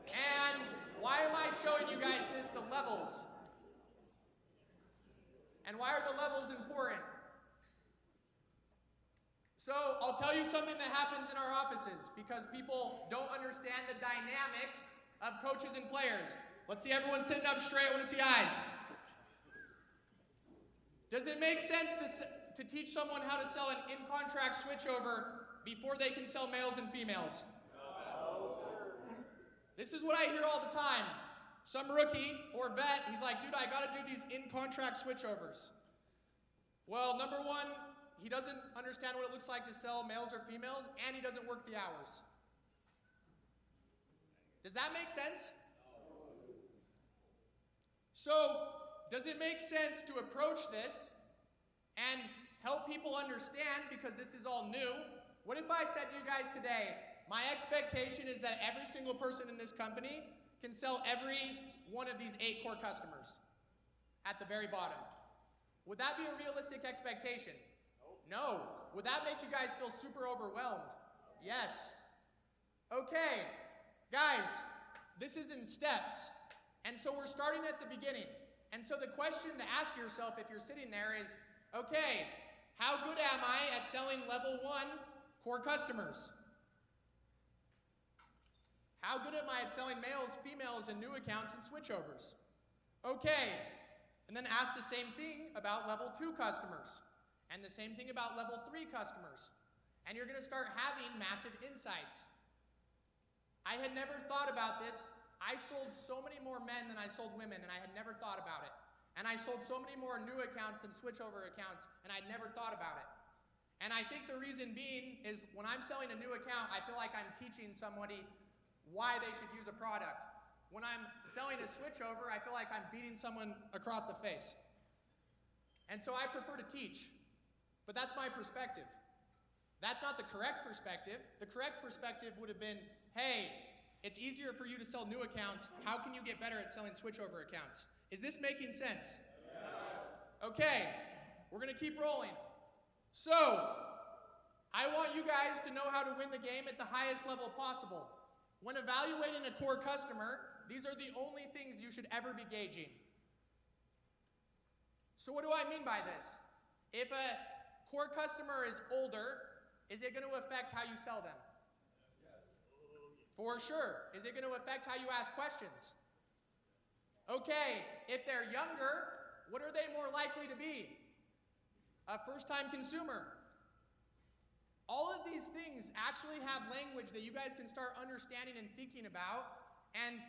And why am I showing you guys this, the levels? And why are the levels important? So, I'll tell you something that happens in our offices because people don't understand the dynamic of coaches and players. Let's see everyone sitting up straight. I want to see eyes. Does it make sense to teach someone how to sell an in-contract switchover before they can sell males and females? No. This is what I hear all the time. Some rookie or vet, he's like, dude, I got to do these in-contract switchovers. Well, number one, he doesn't understand what it looks like to sell males or females, and he doesn't work the hours. Does that make sense? So, does it make sense to approach this and help people understand, because this is all new, What if I said to you guys today, my expectation is that every single person in this company can sell every one of these 8 core customers at the very bottom? Would that be a realistic expectation? No. Would that make you guys feel super overwhelmed? Yes. Okay, guys, this is in steps. And so we're starting at the beginning. And so the question to ask yourself if you're sitting there is, okay, how good am I at selling level 1 core customers? How good am I at selling males, females, and new accounts and switchovers? Okay. And then ask the same thing about level 2 customers. And the same thing about level 3 customers. And you're going to start having massive insights. I had never thought about this. I sold so many more men than I sold women, and I had never thought about it. And I sold so many more new accounts than switchover accounts, and I'd never thought about it. And I think the reason being is when I'm selling a new account, I feel like I'm teaching somebody why they should use a product. When I'm selling a switchover, I feel like I'm beating someone across the face. And so I prefer to teach. But that's my perspective. That's not the correct perspective. The correct perspective would have been, hey, it's easier for you to sell new accounts. How can you get better at selling switchover accounts? Is this making sense? Okay, we're going to keep rolling. So, I want you guys to know how to win the game at the highest level possible. When evaluating a core customer, these are the only things you should ever be gauging. So what do I mean by this? If a core customer is older, is it going to affect how you sell them? For sure. Is it going to affect how you ask questions? Okay, if they're younger, what are they more likely to be? A first-time consumer. All of these things actually have language that you guys can start understanding and thinking about and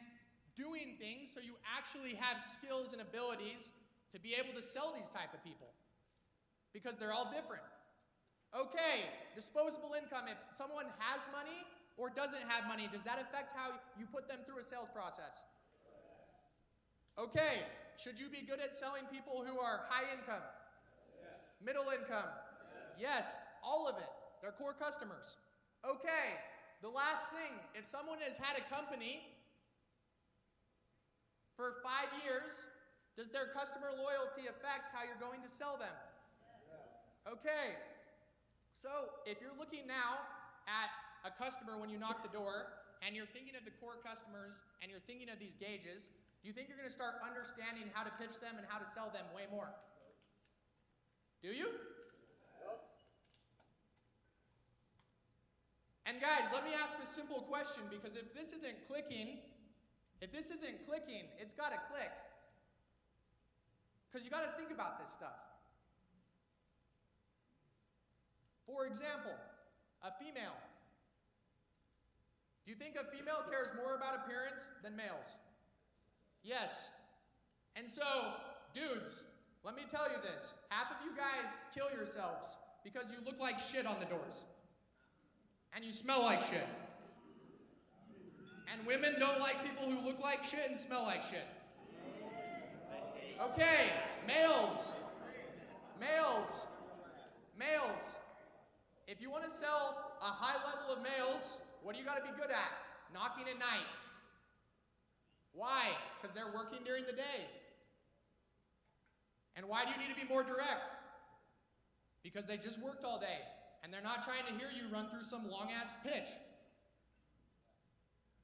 doing things so you actually have skills and abilities to be able to sell these type of people. Because they're all different. Okay, disposable income. If someone has money or doesn't have money, does that affect how you put them through a sales process? Okay, should you be good at selling people who are high income? Middle income? Yes, all of it. They're core customers. Okay, the last thing, if someone has had a company for 5 years, does their customer loyalty affect how you're going to sell them? Okay, so if you're looking now at a customer when you knock the door, and you're thinking of the core customers, and you're thinking of these gauges, do you think you're going to start understanding how to pitch them and how to sell them way more? Do you? And guys, let me ask a simple question, because if this isn't clicking, it's got to click. Because you got to think about this stuff. For example, a female. Do you think a female cares more about appearance than males? Yes. And so, dudes, let me tell you this. Half of you guys kill yourselves because you look like shit on the doors. And you smell like shit. And women don't like people who look like shit and smell like shit. Okay, males. If you want to sell a high level of males, what do you got to be good at? Knocking at night. Why? Because they're working during the day. And why do you need to be more direct? Because they just worked all day. And they're not trying to hear you run through some long-ass pitch.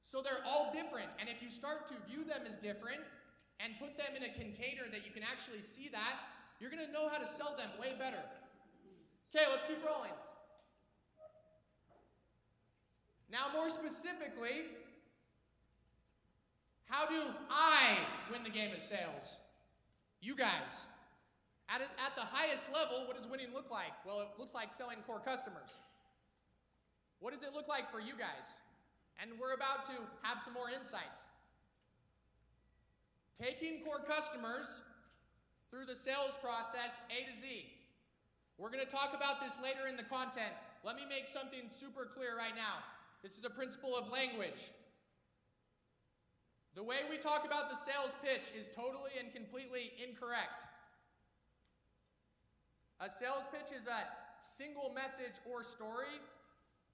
So they're all different. And if you start to view them as different and put them in a container that you can actually see that, you're going to know how to sell them way better. Okay, let's keep rolling. Now, more specifically, how do I win the game of sales? You guys. At the highest level, what does winning look like? Well, it looks like selling core customers. What does it look like for you guys? And we're about to have some more insights. Taking core customers through the sales process A to Z. We're going to talk about this later in the content. Let me make something super clear right now. This is a principle of language. The way we talk about the sales pitch is totally and completely incorrect. A sales pitch is a single message or story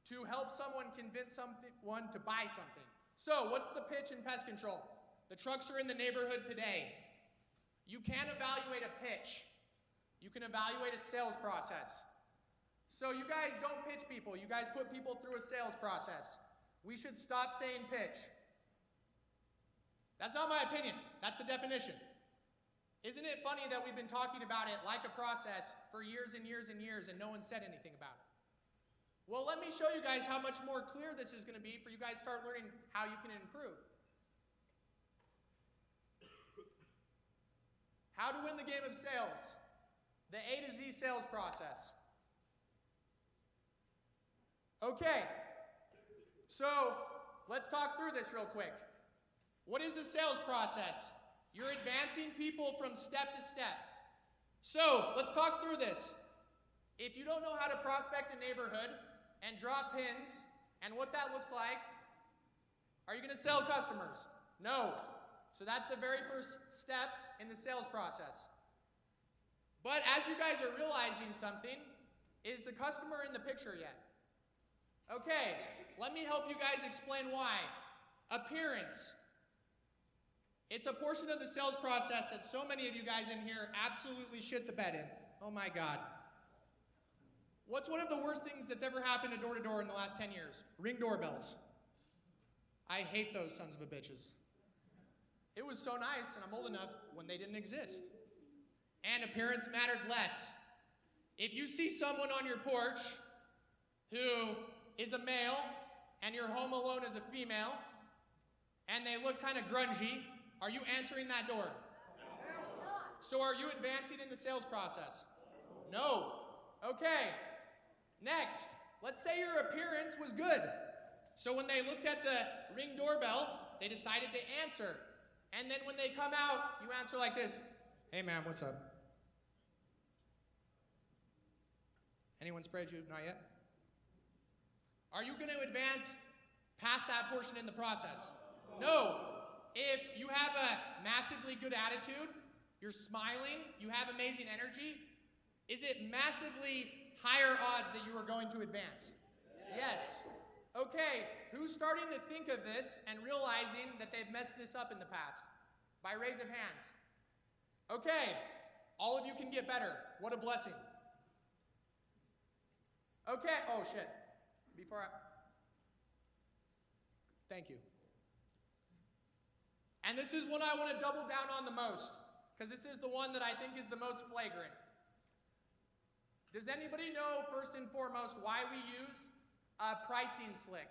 to help someone convince someone to buy something. So, what's the pitch in pest control? The trucks are in the neighborhood today. You can't evaluate a pitch. You can evaluate a sales process. So you guys don't pitch people. You guys put people through a sales process. We should stop saying pitch. That's not my opinion. That's the definition. Isn't it funny that we've been talking about it like a process for years and years and years and no one said anything about it? Well, let me show you guys how much more clear this is going to be for you guys to start learning how you can improve. How to win the game of sales. The A to Z sales process. Okay, so let's talk through this real quick. What is a sales process? You're advancing people from step to step. So let's talk through this. If you don't know how to prospect a neighborhood and draw pins and what that looks like, are you going to sell customers? No. So that's the very first step in the sales process. But as you guys are realizing something, is the customer in the picture yet? Okay, let me help you guys explain why. Appearance. It's a portion of the sales process that so many of you guys in here absolutely shit the bed in. Oh my God. What's one of the worst things that's ever happened to door in the last 10 years? Ring doorbells. I hate those sons of a bitches. It was so nice, and I'm old enough when they didn't exist. And appearance mattered less. If you see someone on your porch who is a male and you're home alone as a female and they look kind of grungy, are you answering that door? So are you advancing in the sales process? No. Okay. Next, let's say your appearance was good. So when they looked at the Ring doorbell, they decided to answer. And then when they come out, you answer like this. Hey ma'am, what's up? Anyone sprayed you? Not yet? Are you going to advance past that portion in the process? No. If you have a massively good attitude, you're smiling, you have amazing energy, is it massively higher odds that you are going to advance? Yes. Okay, who's starting to think of this and realizing that they've messed this up in the past? By raise of hands. Okay, all of you can get better. What a blessing. Okay, oh shit. Thank you. And this is one I want to double down on the most, because this is the one that I think is the most flagrant. Does anybody know, first and foremost, why we use a pricing slick?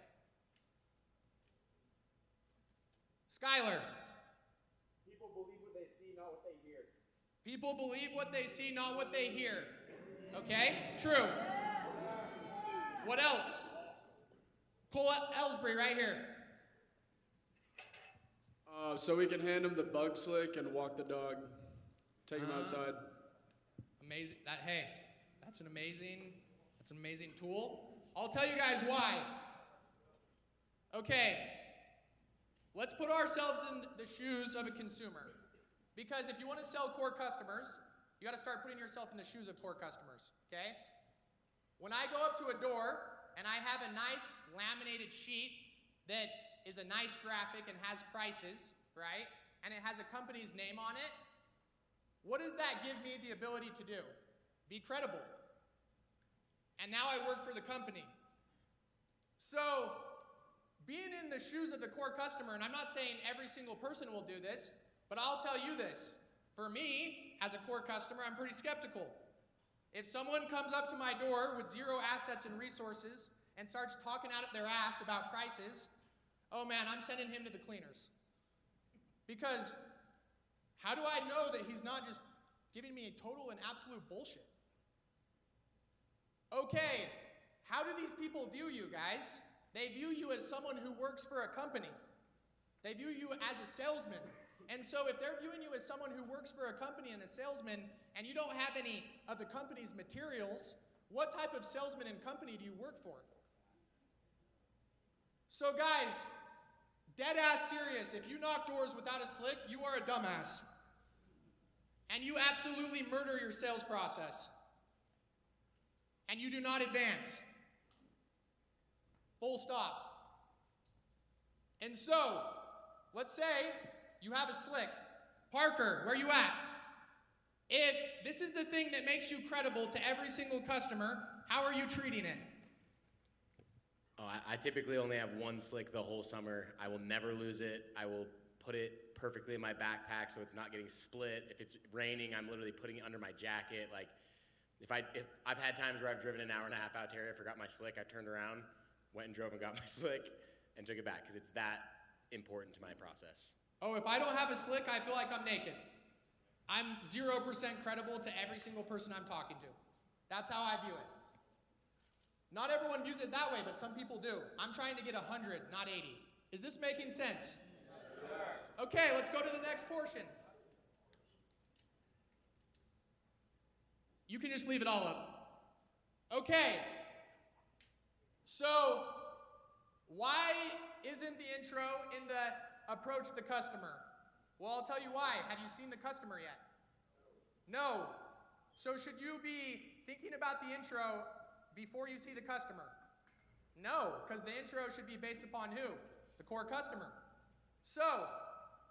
Skylar. People believe what they see, not what they hear. People believe what they see, not what they hear. Okay? True. What else? Cole Ellsbury right here. So we can hand him the bug slick and walk the dog. Take him outside. Amazing. That's an amazing tool. I'll tell you guys why. Okay. Let's put ourselves in the shoes of a consumer. Because if you want to sell core customers, you got to start putting yourself in the shoes of core customers, okay? When I go up to a door and I have a nice laminated sheet that is a nice graphic and has prices, right? And it has a company's name on it, what does that give me the ability to do? Be credible. And now I work for the company. So, being in the shoes of the core customer, and I'm not saying every single person will do this, but I'll tell you this. For me, as a core customer, I'm pretty skeptical. If someone comes up to my door with zero assets and resources and starts talking out of their ass about prices, oh man, I'm sending him to the cleaners. Because how do I know that he's not just giving me total and absolute bullshit? Okay, how do these people view you, guys? They view you as someone who works for a company. They view you as a salesman. And so if they're viewing you as someone who works for a company and a salesman, and you don't have any of the company's materials, what type of salesman and company do you work for? So guys, dead ass serious, if you knock doors without a slick, you are a dumbass. And you absolutely murder your sales process. And you do not advance. Full stop. And so, let's say you have a slick. Parker, where you at? If this is the thing that makes you credible to every single customer, how are you treating it? Oh, I typically only have one slick the whole summer. I will never lose it. I will put it perfectly in my backpack so it's not getting split. If it's raining, I'm literally putting it under my jacket. Like, if I've had times where I've driven an hour and a half out here, I forgot my slick, I turned around, went and drove and got my slick, and took it back, because it's that important to my process. Oh, if I don't have a slick, I feel like I'm naked. I'm 0% credible to every single person I'm talking to. That's how I view it. Not everyone views it that way, but some people do. I'm trying to get 100, not 80. Is this making sense? Okay, let's go to the next portion. You can just leave it all up. Okay. So, why isn't the intro in the approach the customer? Well, I'll tell you why. Have you seen the customer yet? No. So should you be thinking about the intro before you see the customer? No, because the intro should be based upon who? The core customer. So,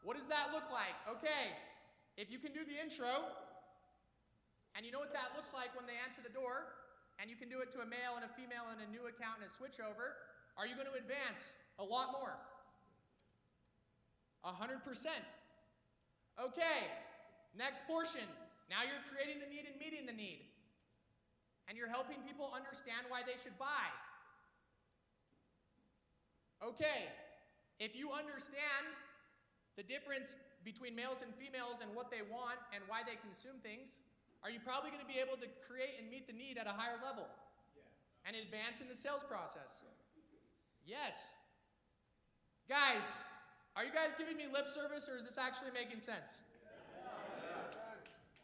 what does that look like? Okay, if you can do the intro, and you know what that looks like when they answer the door, and you can do it to a male and a female and a new account and a switchover, are you going to advance a lot more? 100%. Okay, next portion. Now you're creating the need and meeting the need. And you're helping people understand why they should buy. Okay, if you understand the difference between males and females and what they want and why they consume things, are you probably going to be able to create and meet the need at a higher level? And advance in the sales process? Yes. Guys, are you guys giving me lip service, or is this actually making sense?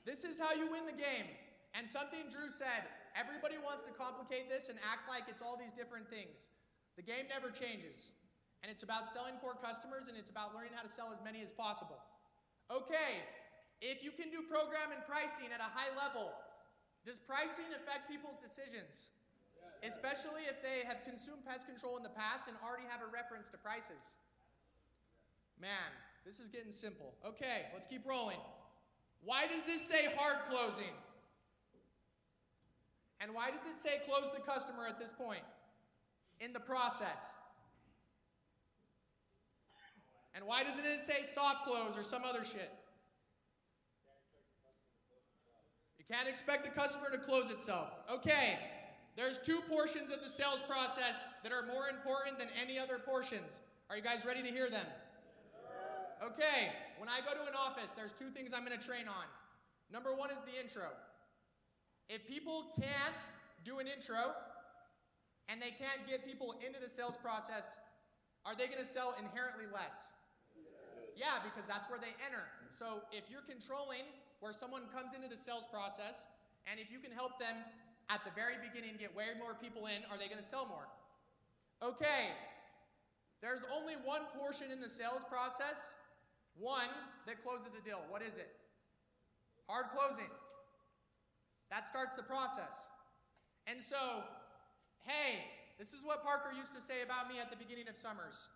This is how you win the game. And something Drew said, everybody wants to complicate this and act like it's all these different things. The game never changes. And it's about selling core customers, and it's about learning how to sell as many as possible. Okay, if you can do program and pricing at a high level, does pricing affect people's decisions? Especially if they have consumed pest control in the past and already have a reference to prices. Man, this is getting simple. Okay, let's keep rolling. Why does this say hard closing? And why does it say close the customer at this point in the process? And why doesn't it say soft close or some other shit? You can't expect the customer to close itself. Okay, there's two portions of the sales process that are more important than any other portions. Are you guys ready to hear them? Okay, when I go to an office, there's two things I'm going to train on. Number one is the intro. If people can't do an intro and they can't get people into the sales process, are they going to sell inherently less? Yeah, because that's where they enter. So if you're controlling where someone comes into the sales process, and if you can help them at the very beginning get way more people in, are they going to sell more? Okay, there's only one portion in the sales process, one that closes a deal. What is it? Hard closing. That starts the process. And so, hey, this is what Parker used to say about me at the beginning of summers.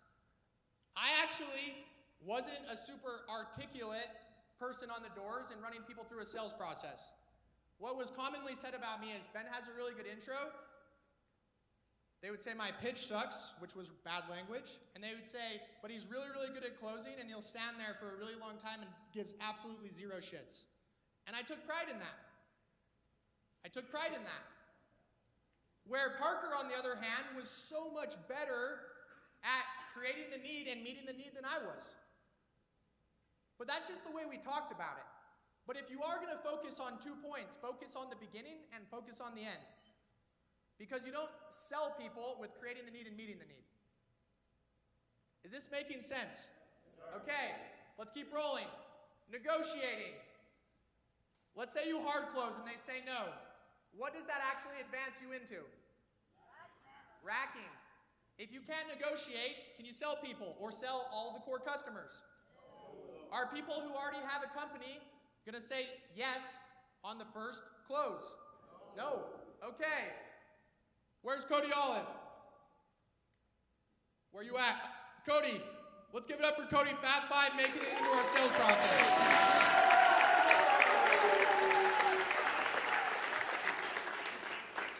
I actually wasn't a super articulate person on the doors and running people through a sales process. What was commonly said about me is, Ben has a really good intro. They would say my pitch sucks, which was bad language. And they would say, but he's really, really good at closing, and he'll stand there for a really long time and gives absolutely zero shits. And I took pride in that. Where Parker, on the other hand, was so much better at creating the need and meeting the need than I was. But that's just the way we talked about it. But if you are going to focus on 2 points, focus on the beginning and focus on the end. Because you don't sell people with creating the need and meeting the need. Is this making sense? Okay, let's keep rolling. Negotiating. Let's say you hard close and they say no. What does that actually advance you into? Racking. If you can't negotiate, can you sell people or sell all the core customers? Are people who already have a company going to say yes on the first close? No. Okay. Where's Cody Olive? Where you at? Cody, let's give it up for Cody, Fab 5, making it into our sales process.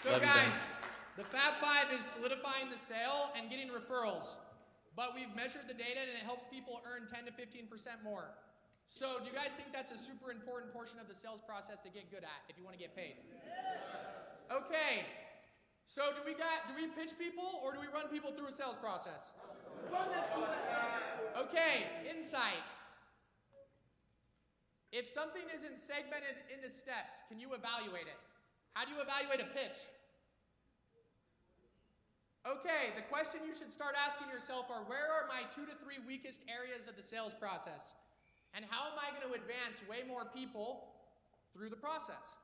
So guys, the Fab 5 is solidifying the sale and getting referrals. But we've measured the data and it helps people earn 10 to 15% more. So do you guys think that's a super important portion of the sales process to get good at if you want to get paid? Okay. So do we pitch people or do we run people through a sales process? Okay, insight. If something isn't segmented into steps, can you evaluate it? How do you evaluate a pitch? Okay, the question you should start asking yourself are, where are my 2 to 3 weakest areas of the sales process? And how am I going to advance way more people through the process?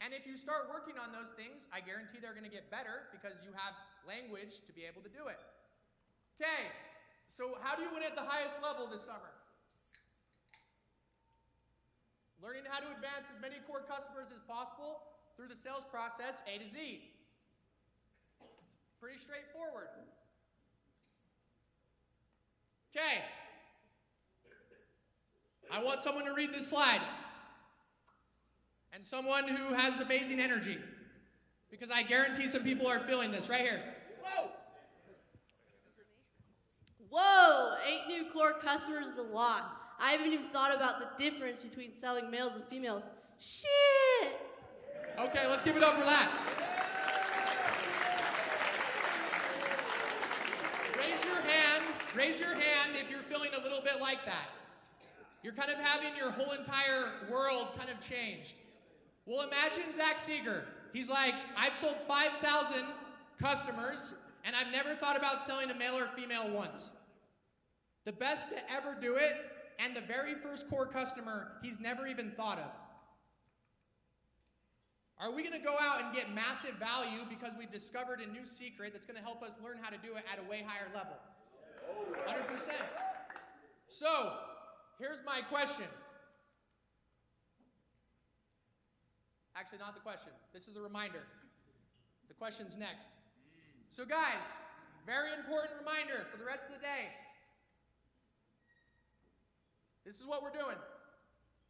And if you start working on those things, I guarantee they're going to get better because you have language to be able to do it. Okay, so how do you win at the highest level this summer? Learning how to advance as many core customers as possible through the sales process A to Z. Pretty straightforward. Okay. I want someone to read this slide. And someone who has amazing energy. Because I guarantee some people are feeling this right here. Whoa! Whoa! 8 new core customers is a lot. I haven't even thought about the difference between selling males and females. Shit! Okay, let's give it up for that. Raise your hand if you're feeling a little bit like that. You're kind of having your whole entire world kind of changed. Well, imagine Zach Seeger. He's like, I've sold 5,000 customers, and I've never thought about selling a male or female once. The best to ever do it, and the very first core customer he's never even thought of. Are we going to go out and get massive value because we've discovered a new secret that's going to help us learn how to do it at a way higher level? 100%. So, here's my question. Actually, not the question. This is the reminder. The question's next. So guys, very important reminder for the rest of the day. This is what we're doing.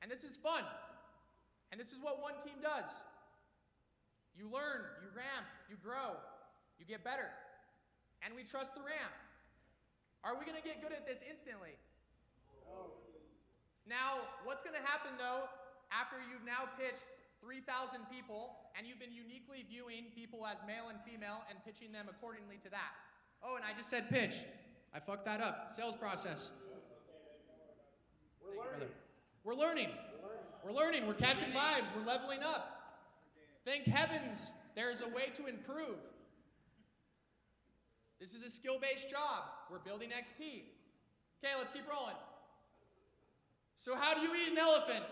And this is fun. And this is what one team does. You learn, you ramp, you grow, you get better. And we trust the ramp. Are we going to get good at this instantly? No. Now, what's going to happen though, after you've now pitched 3,000 people, and you've been uniquely viewing people as male and female and pitching them accordingly to that? Oh, and I just said pitch. I fucked that up. Sales process. We're learning. We're learning. We're catching vibes. We're leveling up. Thank heavens there is a way to improve. This is a skill-based job. We're building XP. Okay, let's keep rolling. So how do you eat an elephant?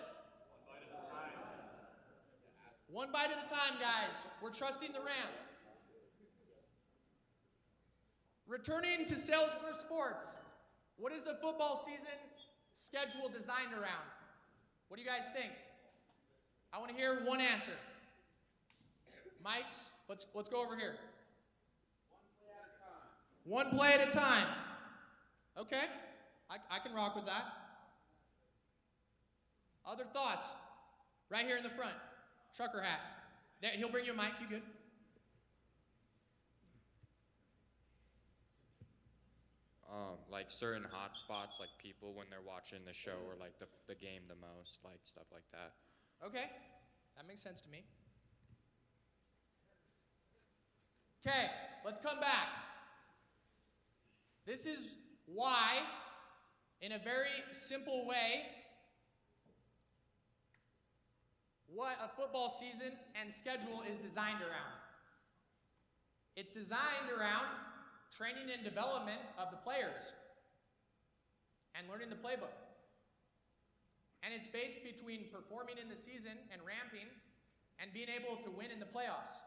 One bite at a time, guys. We're trusting the ramp. Returning to sales versus sports. What is a football season schedule designed around? What do you guys think? I want to hear one answer. Mike's, let's go over here. One play at a time. Okay, I can rock with that. Other thoughts? Right here in the front. Trucker hat. There, he'll bring you a mic. You good? Like certain hot spots, like people when they're watching the show or like the game the most, like stuff like that. Okay, that makes sense to me. Okay, let's come back. This is why, in a very simple way, what a football season and schedule is designed around. It's designed around training and development of the players and learning the playbook. And it's based between performing in the season and ramping and being able to win in the playoffs.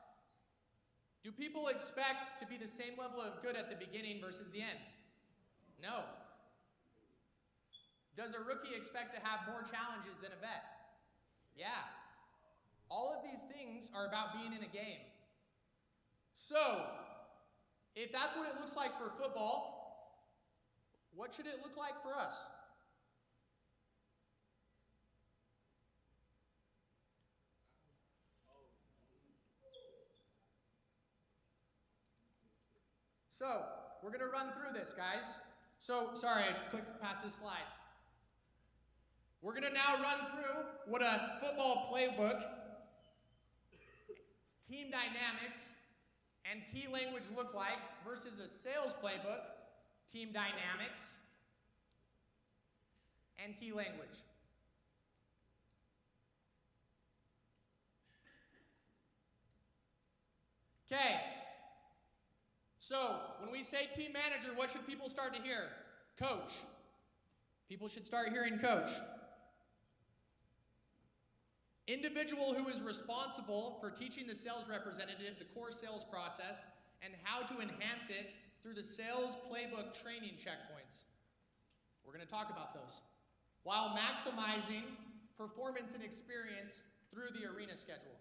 Do people expect to be the same level of good at the beginning versus the end? No. Does a rookie expect to have more challenges than a vet? Yeah. All of these things are about being in a game. So, if that's what it looks like for football, what should it look like for us? So, we're going to run through this, guys. So, sorry, I clicked past this slide. We're going to now run through what a football playbook, team dynamics, and key language look like versus a sales playbook, team dynamics, and key language. Okay. So, when we say team manager, what should people start to hear? Coach. People should start hearing coach. Individual who is responsible for teaching the sales representative the core sales process and how to enhance it through the sales playbook training checkpoints. We're going to talk about those. While maximizing performance and experience through the arena schedule.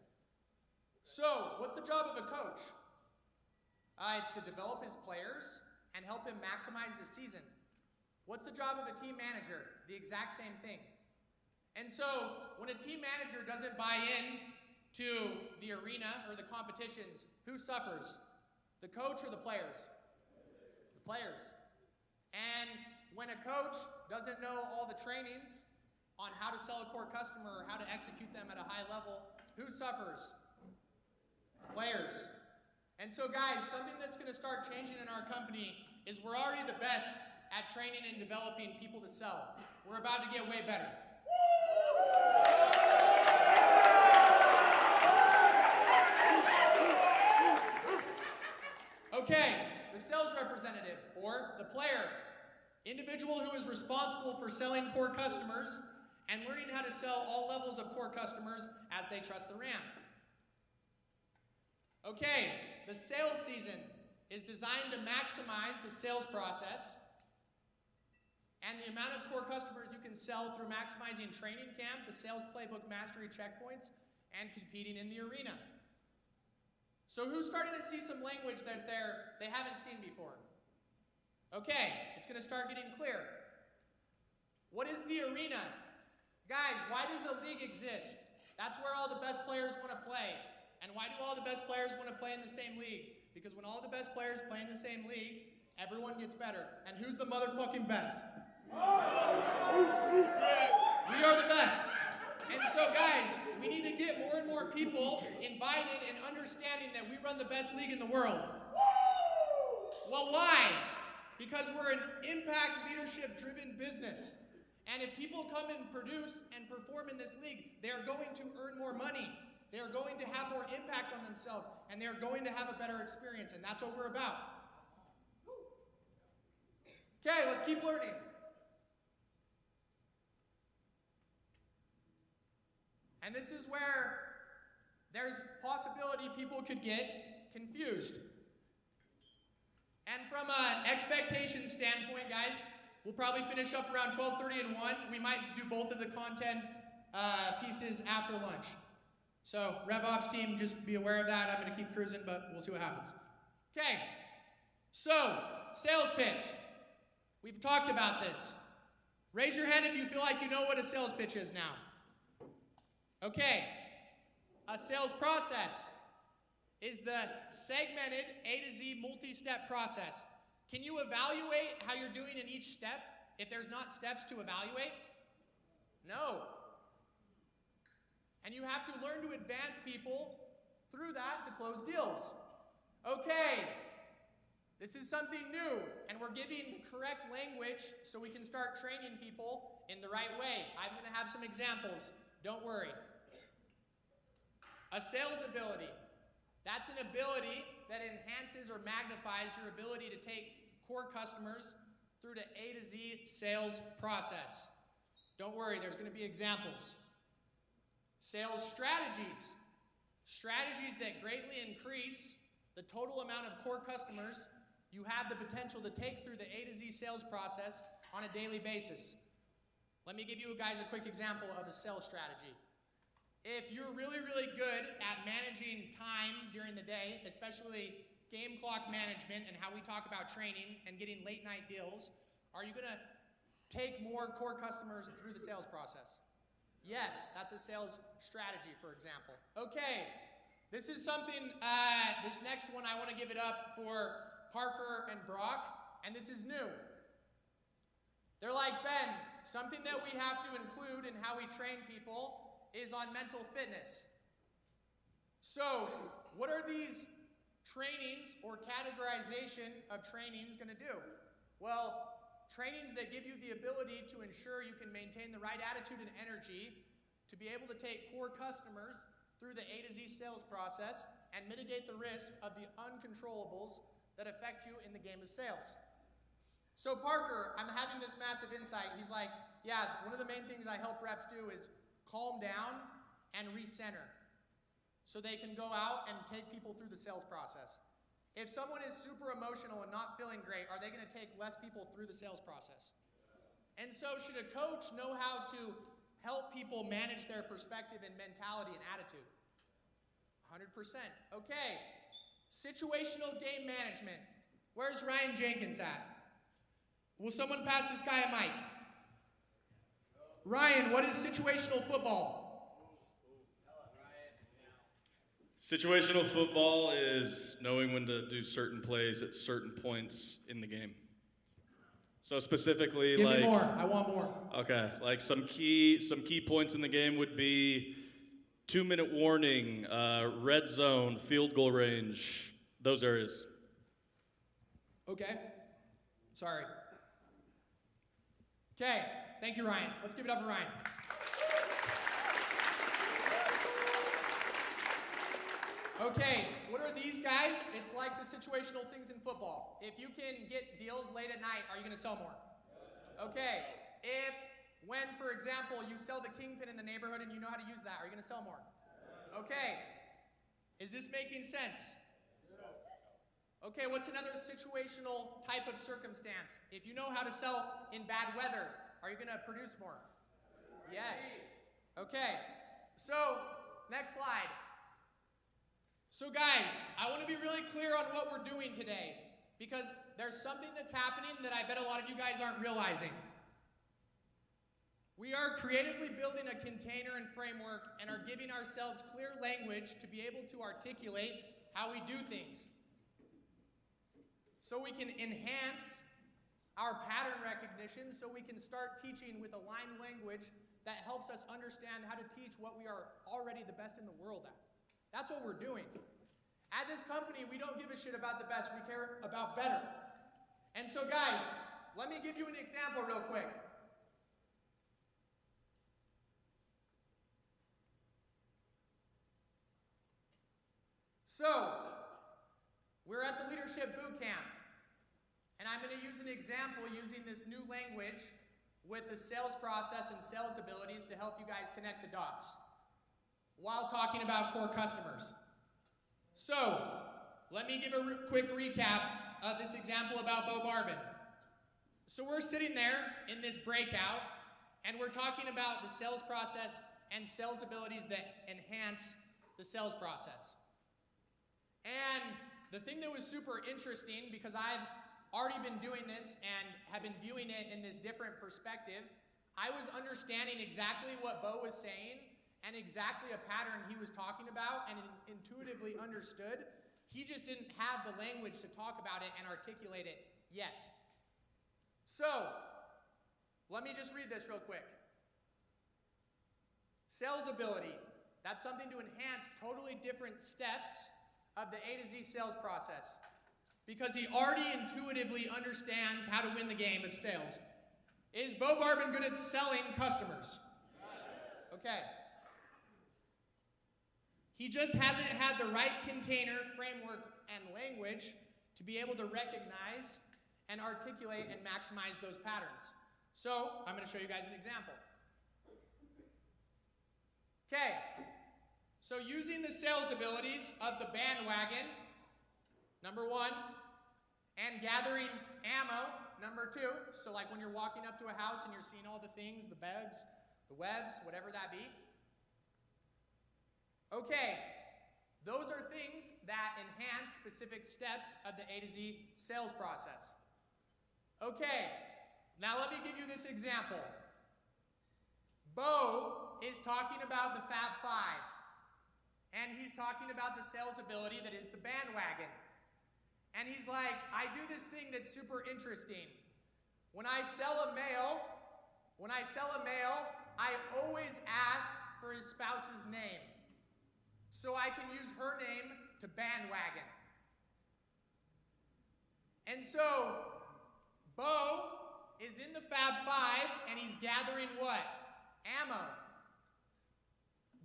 So, what's the job of a coach? It's to develop his players and help him maximize the season. What's the job of a team manager? The exact same thing. And so, when a team manager doesn't buy in to the arena or the competitions, who suffers? The coach or the players? The players. And when a coach doesn't know all the trainings on how to sell a core customer or how to execute them at a high level, who suffers? The players. And so guys, something that's going to start changing in our company is we're already the best at training and developing people to sell. We're about to get way better. Okay, the sales representative, or the player, individual who is responsible for selling core customers and learning how to sell all levels of core customers as they trust the ramp. Okay, the sales season is designed to maximize the sales process and the amount of core customers you can sell through maximizing training camp, the sales playbook mastery checkpoints, and competing in the arena. So who's starting to see some language that they haven't seen before? Okay, it's going to start getting clear. What is the arena? Guys, why does a league exist? That's where all the best players want to play. And why do all the best players want to play in the same league? Because when all the best players play in the same league, everyone gets better. And who's the motherfucking best? We are the best. And so guys, we need to get more and more people invited and understanding that we run the best league in the world. Well, why? Because we're an impact leadership driven business. And if people come and produce and perform in this league, they are going to earn more money. They are going to have more impact on themselves, and they are going to have a better experience, and that's what we're about. Okay, let's keep learning. And this is where there's possibility people could get confused. And from an expectation standpoint, guys, we'll probably finish up around 12:30 and 1. We might do both of the content pieces after lunch. So, RevOps team, just be aware of that. I'm going to keep cruising, but we'll see what happens. Okay, so, sales pitch. We've talked about this. Raise your hand if you feel like you know what a sales pitch is now. Okay, a sales process is the segmented A to Z multi-step process. Can you evaluate how you're doing in each step if there's not steps to evaluate? No. And you have to learn to advance people through that to close deals. Okay, this is something new, and we're giving correct language so we can start training people in the right way. I'm going to have some examples. Don't worry. A sales ability. That's an ability that enhances or magnifies your ability to take core customers through the A to Z sales process. Don't worry, there's going to be examples. Sales strategies. Strategies that greatly increase the total amount of core customers you have the potential to take through the A to Z sales process on a daily basis. Let me give you guys a quick example of a sales strategy. If you're really, really good at managing time during the day, especially game clock management and how we talk about training and getting late night deals, are you going to take more core customers through the sales process? Yes, that's a sales strategy, for example. Okay, this is something, this next one I want to give it up for Parker and Brock, and this is new. They're like, Ben, something that we have to include in how we train people is on mental fitness. So, what are these trainings or categorization of trainings going to do? Well, trainings that give you the ability to ensure you can maintain the right attitude and energy to be able to take core customers through the A to Z sales process and mitigate the risk of the uncontrollables that affect you in the game of sales. So Parker, I'm having this massive insight. He's like, yeah, one of the main things I help reps do is calm down and recenter so they can go out and take people through the sales process. If someone is super emotional and not feeling great, are they going to take less people through the sales process? And so should a coach know how to help people manage their perspective and mentality and attitude? 100%. Okay. Situational game management. Where's Ryan Jenkins at? Will someone pass this guy a mic? Ryan, what is situational football? Situational football is knowing when to do certain plays at certain points in the game. So specifically, Give me more. I want more. Okay, like some key points in the game would be 2-minute warning, red zone, field goal range, those areas. Okay. Sorry. Okay. Thank you, Ryan. Let's give it up for Ryan. Okay, what are these guys? It's like the situational things in football. If you can get deals late at night, are you going to sell more? Okay, when, for example, you sell the kingpin in the neighborhood and you know how to use that, are you going to sell more? Okay, is this making sense? Okay, what's another situational type of circumstance? If you know how to sell in bad weather, are you going to produce more? Yes. Okay, so next slide. So guys, I want to be really clear on what we're doing today because there's something that's happening that I bet a lot of you guys aren't realizing. We are creatively building a container and framework and are giving ourselves clear language to be able to articulate how we do things. So we can enhance our pattern recognition so we can start teaching with aligned language that helps us understand how to teach what we are already the best in the world at. That's what we're doing. At this company, we don't give a shit about the best, we care about better. And so guys, let me give you an example real quick. So, we're at the Leadership Boot Camp, and I'm going to use an example using this new language with the sales process and sales abilities to help you guys connect the dots while talking about core customers. So, let me give a quick recap of this example about Bo Barbin. So we're sitting there in this breakout, and we're talking about the sales process and sales abilities that enhance the sales process. And the thing that was super interesting, because I've already been doing this and have been viewing it in this different perspective, I was understanding exactly what Bo was saying and exactly a pattern he was talking about and intuitively understood. He just didn't have the language to talk about it and articulate it yet. So, let me just read this real quick. Sales ability. That's something to enhance totally different steps of the A to Z sales process because he already intuitively understands how to win the game of sales. Is Bo Barbin good at selling customers? Okay. He just hasn't had the right container, framework, and language to be able to recognize and articulate and maximize those patterns. So, I'm going to show you guys an example. Okay, so using the sales abilities of the bandwagon, number one, and gathering ammo, number two. So like when you're walking up to a house and you're seeing all the things, the bugs, the webs, whatever that be. Okay, those are things that enhance specific steps of the A to Z sales process. Okay, now let me give you this example. Bo is talking about the Fab Five, and he's talking about the sales ability that is the bandwagon. And he's like, I do this thing that's super interesting. When I sell a male, I always ask for his spouse's name, so I can use her name to bandwagon. And so, Bo is in the Fab Five, and he's gathering what? Ammo.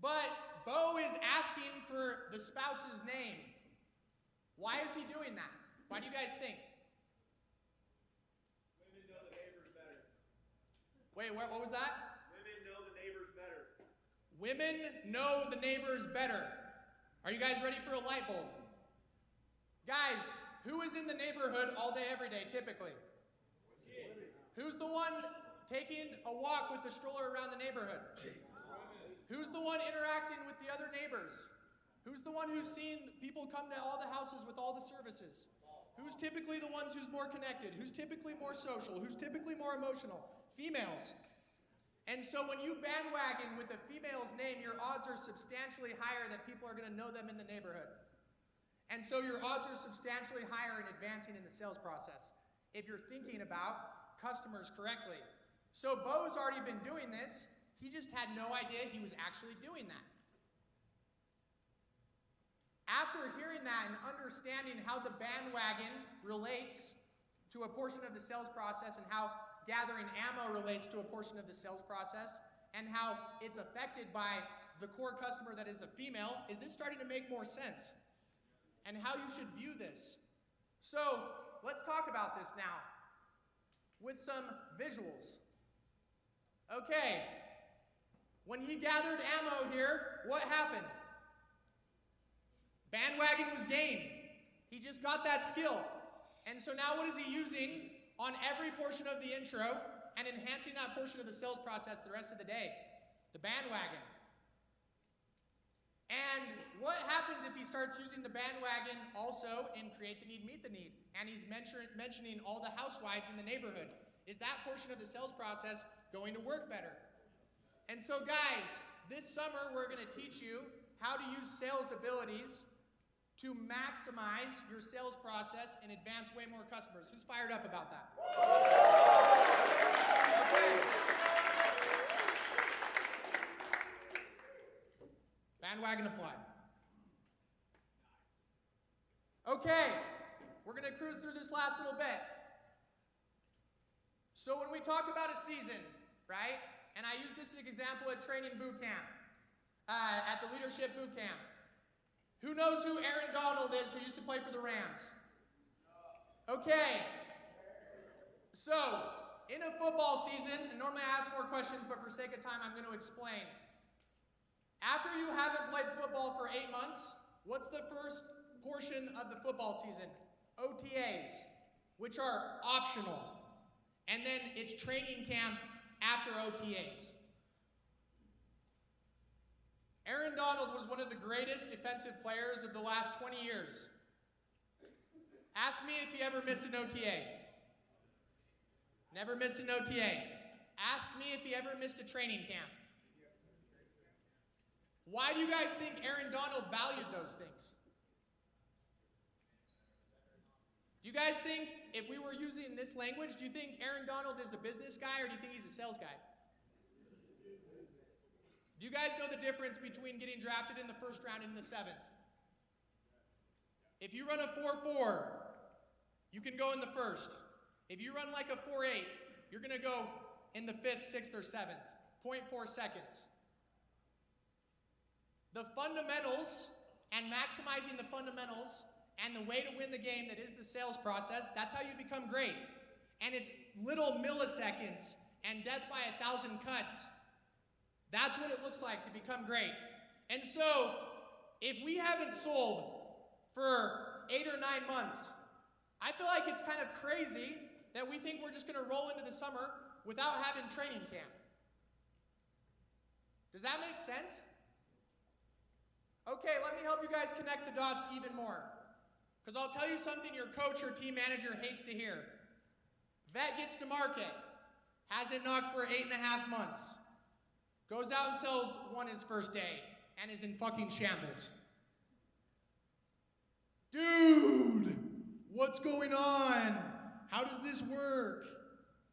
But Bo is asking for the spouse's name. Why is he doing that? Why do you guys think? Women know the neighbors better. Wait, what was that? Women know the neighbors better. Women know the neighbors better. Are you guys ready for a light bulb? Guys, who is in the neighborhood all day, every day, typically? Who's the one taking a walk with the stroller around the neighborhood? Who's the one interacting with the other neighbors? Who's the one who's seen people come to all the houses with all the services? Who's typically the ones who's more connected? Who's typically more social? Who's typically more emotional? Females. And so when you bandwagon with a female's name, your odds are substantially higher that people are going to know them in the neighborhood. And so your odds are substantially higher in advancing in the sales process if you're thinking about customers correctly. So Bo's already been doing this. He just had no idea he was actually doing that. After hearing that and understanding how the bandwagon relates to a portion of the sales process and how gathering ammo relates to a portion of the sales process and how it's affected by the core customer that is a female, is this starting to make more sense? And how you should view this. So let's talk about this now with some visuals. Okay, when he gathered ammo here, what happened? Bandwagon was gained. He just got that skill. And so now what is he using on every portion of the intro and enhancing that portion of the sales process the rest of the day? The bandwagon. And what happens if he starts using the bandwagon also in Create the Need, Meet the Need? And he's mentioning all the housewives in the neighborhood. Is that portion of the sales process going to work better? And so guys, this summer we're going to teach you how to use sales abilities to maximize your sales process and advance way more customers. Who's fired up about that? Okay. Bandwagon applied. Okay, we're going to cruise through this last little bit. So when we talk about a season, right, and I use this example at training boot camp, at the leadership boot camp. Who knows who Aaron Donald is, who used to play for the Rams? Okay. So, in a football season, and normally I ask more questions, but for sake of time, I'm going to explain. After you haven't played football for 8 months, what's the first portion of the football season? OTAs, which are optional. And then it's training camp after OTAs. Aaron Donald was one of the greatest defensive players of the last 20 years. Ask me if he ever missed an OTA. Never missed an OTA. Ask me if he ever missed a training camp. Why do you guys think Aaron Donald valued those things? Do you guys think, if we were using this language, do you think Aaron Donald is a business guy or do you think he's a sales guy? Do you guys know the difference between getting drafted in the first round and in the 7th? If you run a 4.4, you can go in the first. If you run like a 4.8, you're going to go in the 5th, 6th, or 7th. 0.4 seconds. The fundamentals and maximizing the fundamentals and the way to win the game that is the sales process, that's how you become great. And it's little milliseconds and death by 1,000 cuts. That's what it looks like to become great. And so, if we haven't sold for 8 or 9 months, I feel like it's kind of crazy that we think we're just going to roll into the summer without having training camp. Does that make sense? Okay, let me help you guys connect the dots even more. Because I'll tell you something your coach or team manager hates to hear. Vet gets to market, hasn't knocked for 8.5 months, goes out and sells one his first day, and is in fucking shambles. Dude, what's going on? How does this work?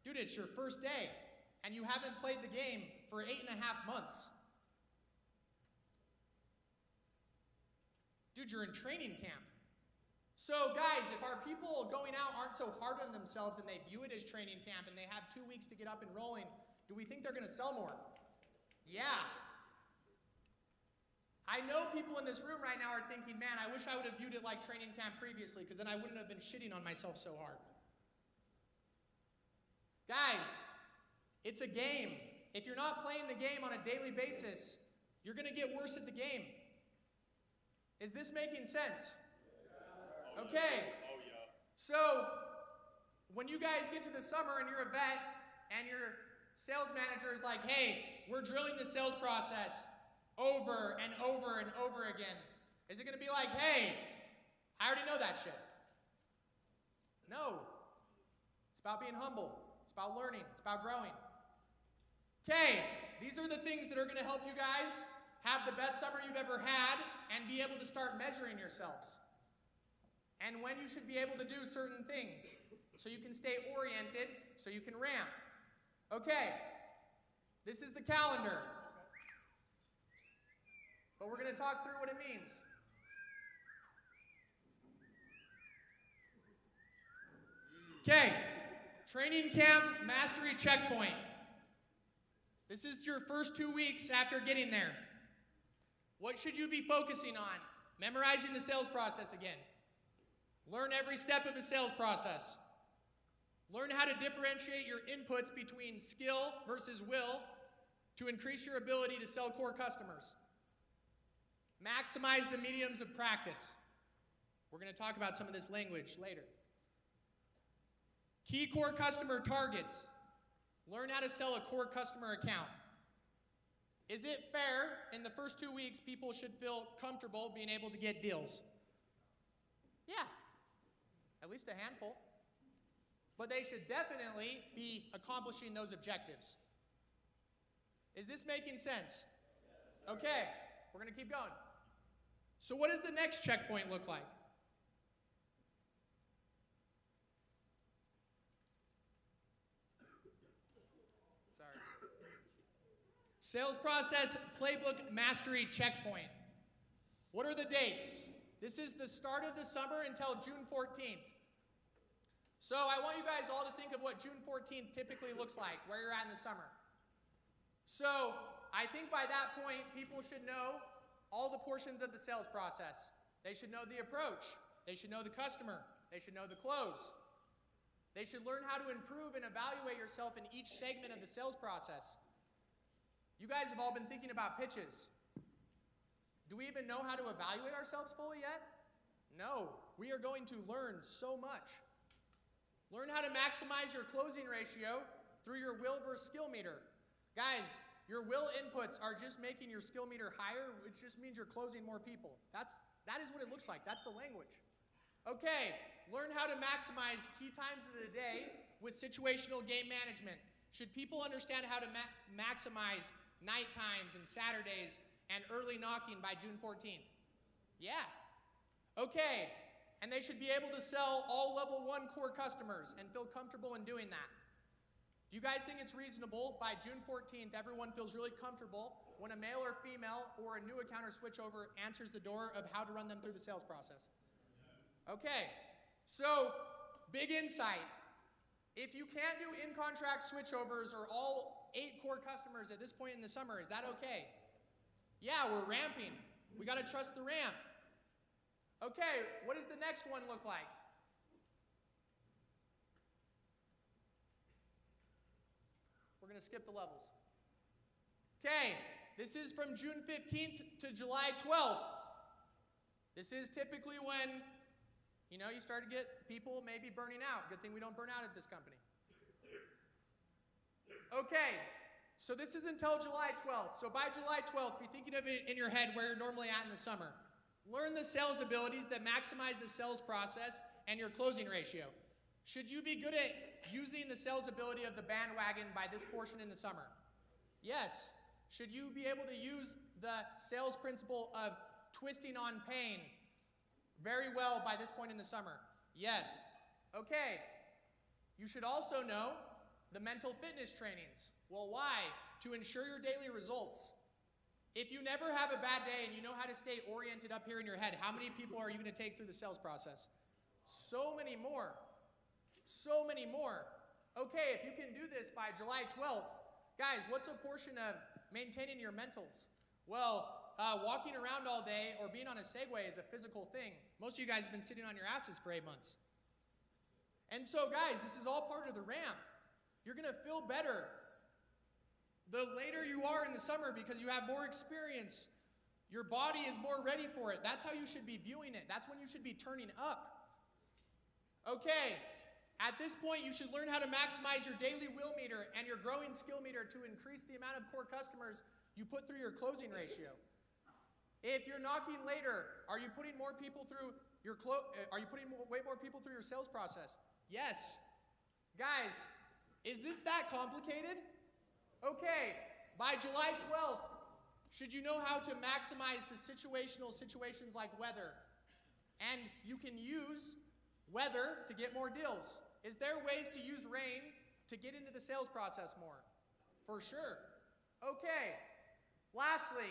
Dude, it's your first day, and you haven't played the game for 8.5 months. Dude, you're in training camp. So guys, if our people going out aren't so hard on themselves and they view it as training camp and they have 2 weeks to get up and rolling, do we think they're going to sell more? Yeah. I know people in this room right now are thinking, man, I wish I would have viewed it like training camp previously because then I wouldn't have been shitting on myself so hard. Guys, it's a game. If you're not playing the game on a daily basis, you're going to get worse at the game. Is this making sense? Okay. Oh, yeah. So, when you guys get to the summer and you're a vet and your sales manager is like, hey, we're drilling the sales process over and over and over again, is it going to be like, hey, I already know that shit? No. It's about being humble. It's about learning. It's about growing. Okay, these are the things that are going to help you guys have the best summer you've ever had and be able to start measuring yourselves. And when you should be able to do certain things so you can stay oriented, so you can ramp. Okay, this is the calendar. But we're going to talk through what it means. Okay, training camp mastery checkpoint. This is your first 2 weeks after getting there. What should you be focusing on? Memorizing the sales process again. Learn every step of the sales process. Learn how to differentiate your inputs between skill versus will to increase your ability to sell core customers. Maximize the mediums of practice. We're going to talk about some of this language later. Key core customer targets. Learn how to sell a core customer account. Is it fair in the first 2 weeks people should feel comfortable being able to get deals? Yeah. At least a handful. But they should definitely be accomplishing those objectives. Is this making sense? Okay, we're going to keep going. So what does the next checkpoint look like? Sorry. Sales process playbook mastery checkpoint. What are the dates? This is the start of the summer until June 14th. So I want you guys all to think of what June 14th typically looks like, where you're at in the summer. So I think by that point, people should know all the portions of the sales process. They should know the approach. They should know the customer. They should know the close. They should learn how to improve and evaluate yourself in each segment of the sales process. You guys have all been thinking about pitches. Do we even know how to evaluate ourselves fully yet? No. We are going to learn so much. Learn how to maximize your closing ratio through your will versus skill meter. Guys, your will inputs are just making your skill meter higher, which just means you're closing more people. That is what it looks like. That's the language. Okay, learn how to maximize key times of the day with situational game management. Should people understand how to maximize night times and Saturdays and early knocking by June 14th? Yeah. Okay, and they should be able to sell all level 1 core customers and feel comfortable in doing that. Do you guys think it's reasonable by June 14th everyone feels really comfortable when a male or female or a new account or switchover answers the door of how to run them through the sales process? Okay, so big insight. If you can't do in-contract switchovers or all 8 core customers at this point in the summer, is that okay? Yeah, we're ramping. We got to trust the ramp. Okay, what does the next one look like? We're going to skip the levels. Okay, this is from June 15th to July 12th. This is typically when, you start to get people maybe burning out. Good thing we don't burn out at this company. Okay, so this is until July 12th. So by July 12th, be thinking of it in your head where you're normally at in the summer. Learn the sales abilities that maximize the sales process and your closing ratio. Should you be good at using the sales ability of the bandwagon by this portion in the summer? Yes. Should you be able to use the sales principle of twisting on pain very well by this point in the summer? Yes. Okay. You should also know the mental fitness trainings. Well, why? To ensure your daily results. If you never have a bad day and you know how to stay oriented up here in your head, how many people are you going to take through the sales process? So many more. So many more. Okay, if you can do this by July 12th, guys, what's a portion of maintaining your mentals? Well, walking around all day or being on a Segway is a physical thing. Most of you guys have been sitting on your asses for 8 months. And so, guys, this is all part of the ramp. You're going to feel better the later you are in the summer because you have more experience. Your body is more ready for it. That's how you should be viewing it. That's when you should be turning up. Okay, at this point, you should learn how to maximize your daily will meter and your growing skill meter to increase the amount of core customers you put through your closing ratio. If you're knocking later, are you putting more people through your way more people through your sales process? Yes. Guys, is this that complicated? Okay, by July 12th, should you know how to maximize the situations like weather? And you can use weather to get more deals. Is there ways to use rain to get into the sales process more? For sure. Okay, lastly,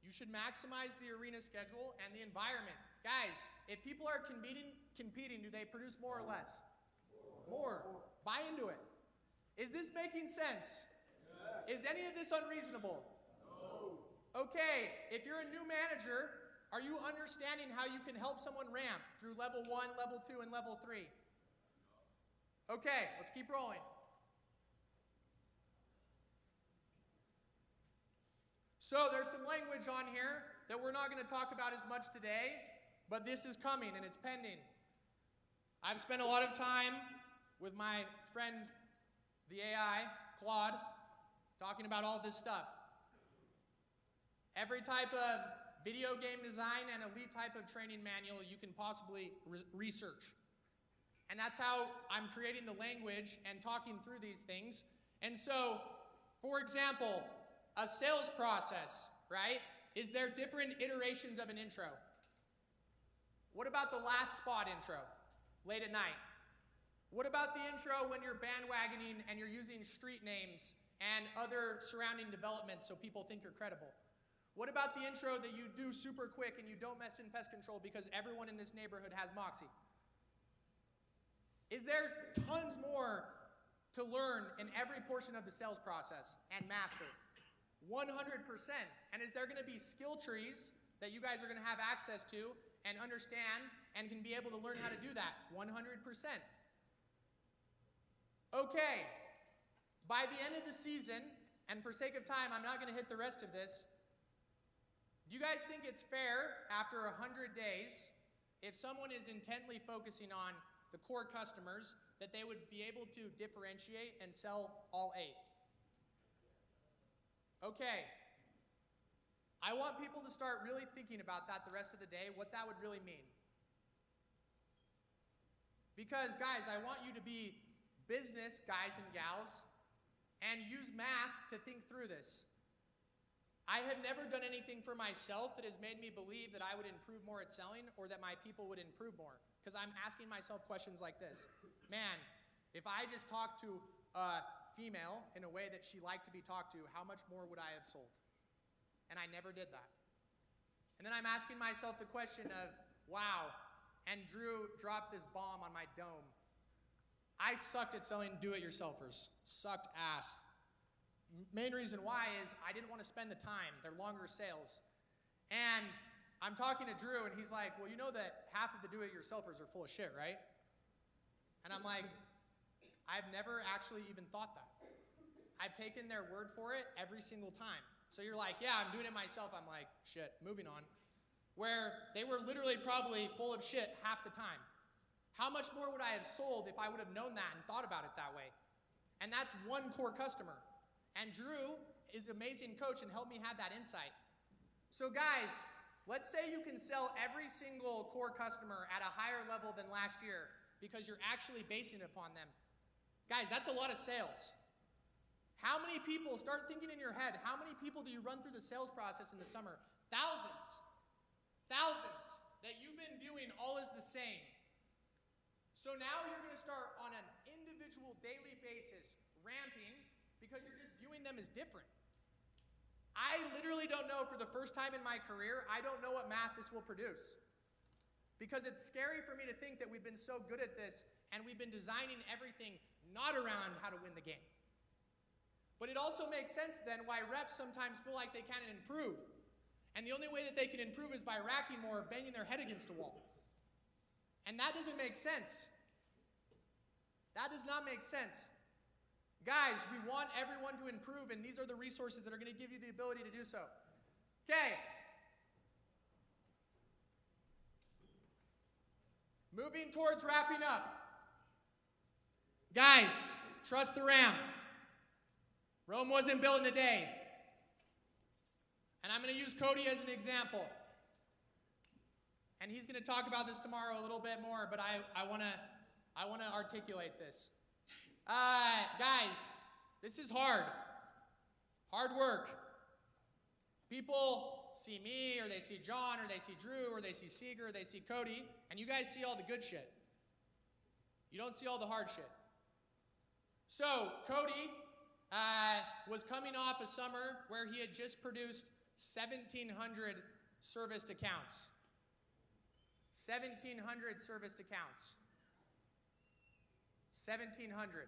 you should maximize the arena schedule and the environment. Guys, if people are competing, do they produce more or less? More. Buy into it. Is this making sense? Is any of this unreasonable? No. Okay, if you're a new manager, are you understanding how you can help someone ramp through level 1, level 2, and level 3? Okay, let's keep rolling. So there's some language on here that we're not going to talk about as much today, but this is coming and it's pending. I've spent a lot of time with my friend, the AI, Claude, talking about all this stuff. Every type of video game design and elite type of training manual you can possibly research. And that's how I'm creating the language and talking through these things. And so, for example, a sales process, right? Is there different iterations of an intro? What about the last spot intro, late at night? What about the intro when you're bandwagoning and you're using street names and other surrounding developments so people think you're credible? What about the intro that you do super quick and you don't mess in pest control because everyone in this neighborhood has Moxie? Is there tons more to learn in every portion of the sales process and master? 100%. And is there going to be skill trees that you guys are going to have access to and understand and can be able to learn how to do that? 100%. Okay, by the end of the season, and for sake of time, I'm not going to hit the rest of this, do you guys think it's fair, after 100 days, if someone is intently focusing on the core customers, that they would be able to differentiate and sell all 8? Okay, I want people to start really thinking about that the rest of the day, what that would really mean. Because, guys, I want you to be business guys and gals and use math to think through this. I have never done anything for myself that has made me believe that I would improve more at selling or that my people would improve more. Because I'm asking myself questions like this. Man, if I just talked to a female in a way that she liked to be talked to, how much more would I have sold? And I never did that. And then I'm asking myself the question of, wow, and Drew dropped this bomb on my dome. I sucked at selling do-it-yourselfers. Sucked ass. Main reason why is I didn't want to spend the time. They're longer sales. And I'm talking to Drew, and he's like, well, you know that half of the do-it-yourselfers are full of shit, right? And I'm like, I've never actually even thought that. I've taken their word for it every single time. So you're like, yeah, I'm doing it myself. I'm like, shit, moving on. Where they were literally probably full of shit half the time. How much more would I have sold if I would have known that and thought about it that way? And that's one core customer. And Drew is an amazing coach and helped me have that insight. So guys, let's say you can sell every single core customer at a higher level than last year because you're actually basing it upon them. Guys, that's a lot of sales. How many people, start thinking in your head, how many people do you run through the sales process in the summer? Thousands. Thousands that you've been viewing all as the same. So now you're going to start on an individual daily basis ramping because you're just viewing them as different. I literally don't know, for the first time in my career, I don't know what math this will produce. Because it's scary for me to think that we've been so good at this and we've been designing everything not around how to win the game. But it also makes sense then why reps sometimes feel like they can't improve. And the only way that they can improve is by racking more or banging their head against a wall. And that doesn't make sense. That does not make sense. Guys, we want everyone to improve, and these are the resources that are going to give you the ability to do so. Okay. Moving towards wrapping up. Guys, trust the ramp. Rome wasn't built in a day. And I'm going to use Cody as an example. And he's going to talk about this tomorrow a little bit more, but I want to articulate this. Guys, this is hard. Hard work. People see me, or they see John, or they see Drew, or they see Seeger, or they see Cody, and you guys see all the good shit. You don't see all the hard shit. So, Cody was coming off a summer where he had just produced 1,700 serviced accounts. 1,700 serviced accounts. 1,700.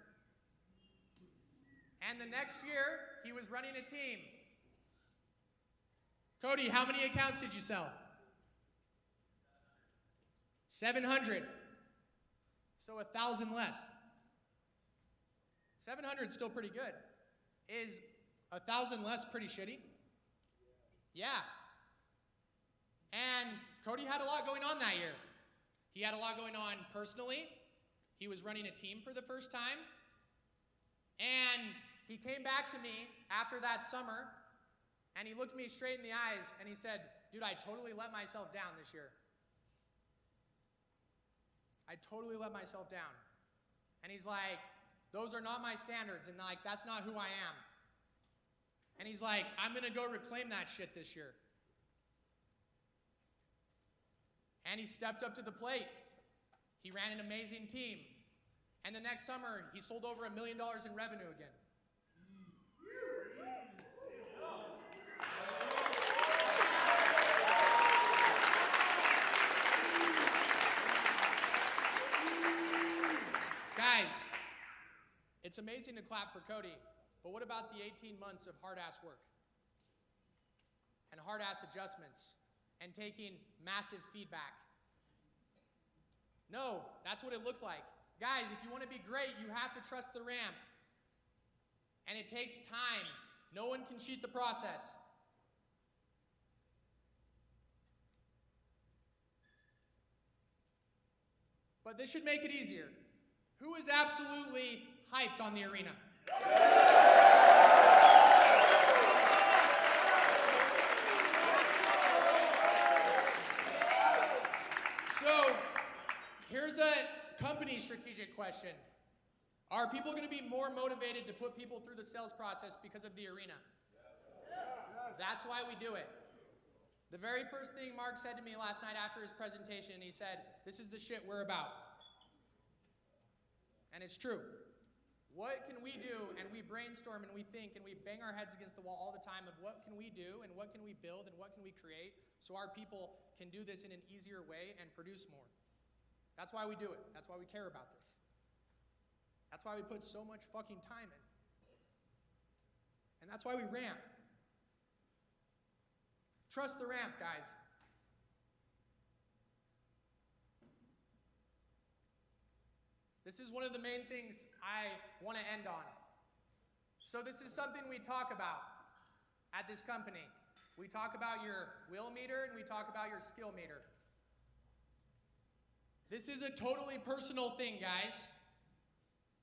And the next year, he was running a team. Cody, how many accounts did you sell? 700. So 1,000 less. 700 is still pretty good. Is 1,000 less pretty shitty? Yeah. And Cody had a lot going on that year. He had a lot going on personally. He was running a team for the first time. And he came back to me after that summer, and he looked me straight in the eyes, and he said, dude, I totally let myself down this year. I totally let myself down. And he's like, those are not my standards, and like, that's not who I am. And he's like, I'm going to go reclaim that shit this year. And he stepped up to the plate. He ran an amazing team. And the next summer, he sold over $1 million in revenue again. Guys, it's amazing to clap for Cody, but what about the 18 months of hard-ass work? And hard-ass adjustments? And taking massive feedback? No, that's what it looked like. Guys, if you want to be great, you have to trust the ramp. And it takes time. No one can cheat the process. But this should make it easier. Who is absolutely hyped on the arena? So, here's a company strategic question. Are people going to be more motivated to put people through the sales process because of the arena? That's why we do it. The very first thing Mark said to me last night after his presentation, he said, this is the shit we're about. And it's true. What can we do? And we brainstorm and we think and we bang our heads against the wall all the time of what can we do and what can we build and what can we create so our people can do this in an easier way and produce more. That's why we do it. That's why we care about this. That's why we put so much fucking time in. And that's why we ramp. Trust the ramp, guys. This is one of the main things I want to end on. So this is something we talk about at this company. We talk about your will meter and we talk about your skill meter. This is a totally personal thing, guys.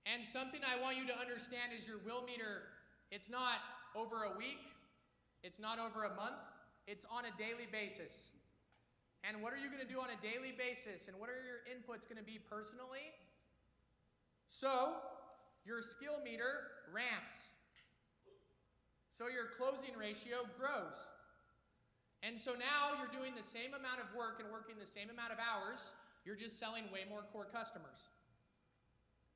And something I want you to understand is your will meter, it's not over a week, it's not over a month, it's on a daily basis. And what are you going to do on a daily basis? And what are your inputs going to be personally? So, your skill meter ramps. So your closing ratio grows. And so now you're doing the same amount of work and working the same amount of hours, you're just selling way more core customers.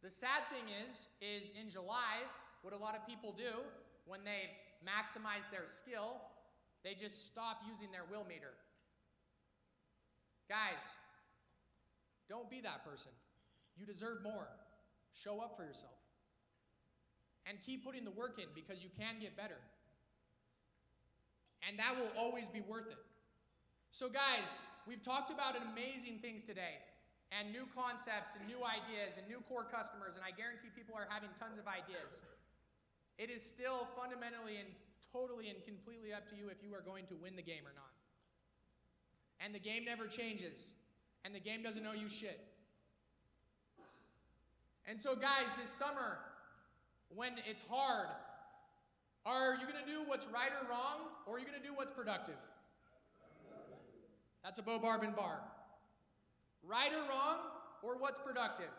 The sad thing is in July, what a lot of people do when they maximize their skill, they just stop using their will meter. Guys, don't be that person. You deserve more. Show up for yourself. And keep putting the work in because you can get better. And that will always be worth it. So guys, we've talked about amazing things today, and new concepts and new ideas and new core customers, and I guarantee people are having tons of ideas. It is still fundamentally and totally and completely up to you if you are going to win the game or not. And the game never changes, and the game doesn't owe you shit. And so guys, this summer, when it's hard, are you going to do what's right or wrong, or are you going to do what's productive? That's a Bo Barbin bar. Right or wrong, or what's productive?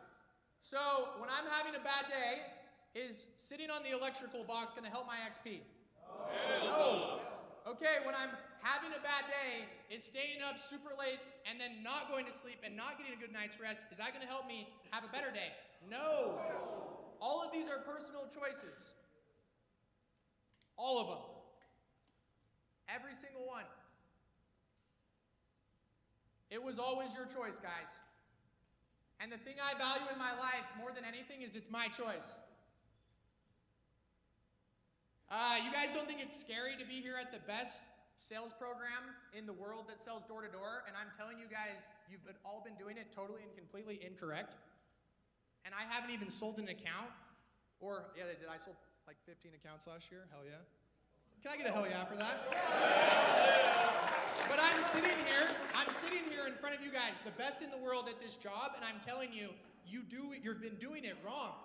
So, when I'm having a bad day, is sitting on the electrical box going to help my XP? No. Okay, when I'm having a bad day, is staying up super late and then not going to sleep and not getting a good night's rest, is that going to help me have a better day? No. All of these are personal choices. All of them. Every single one. It was always your choice, guys. And the thing I value in my life more than anything is it's my choice. You guys don't think it's scary to be here at the best sales program in the world that sells door to door? And I'm telling you guys, you've all been doing it totally and completely incorrect. And I haven't even sold an account. Or, yeah, did I sold like 15 accounts last year? Hell yeah. Can I get a hell yeah for that? But I'm sitting here in front of you guys, the best in the world at this job, and I'm telling you, you've been doing it wrong.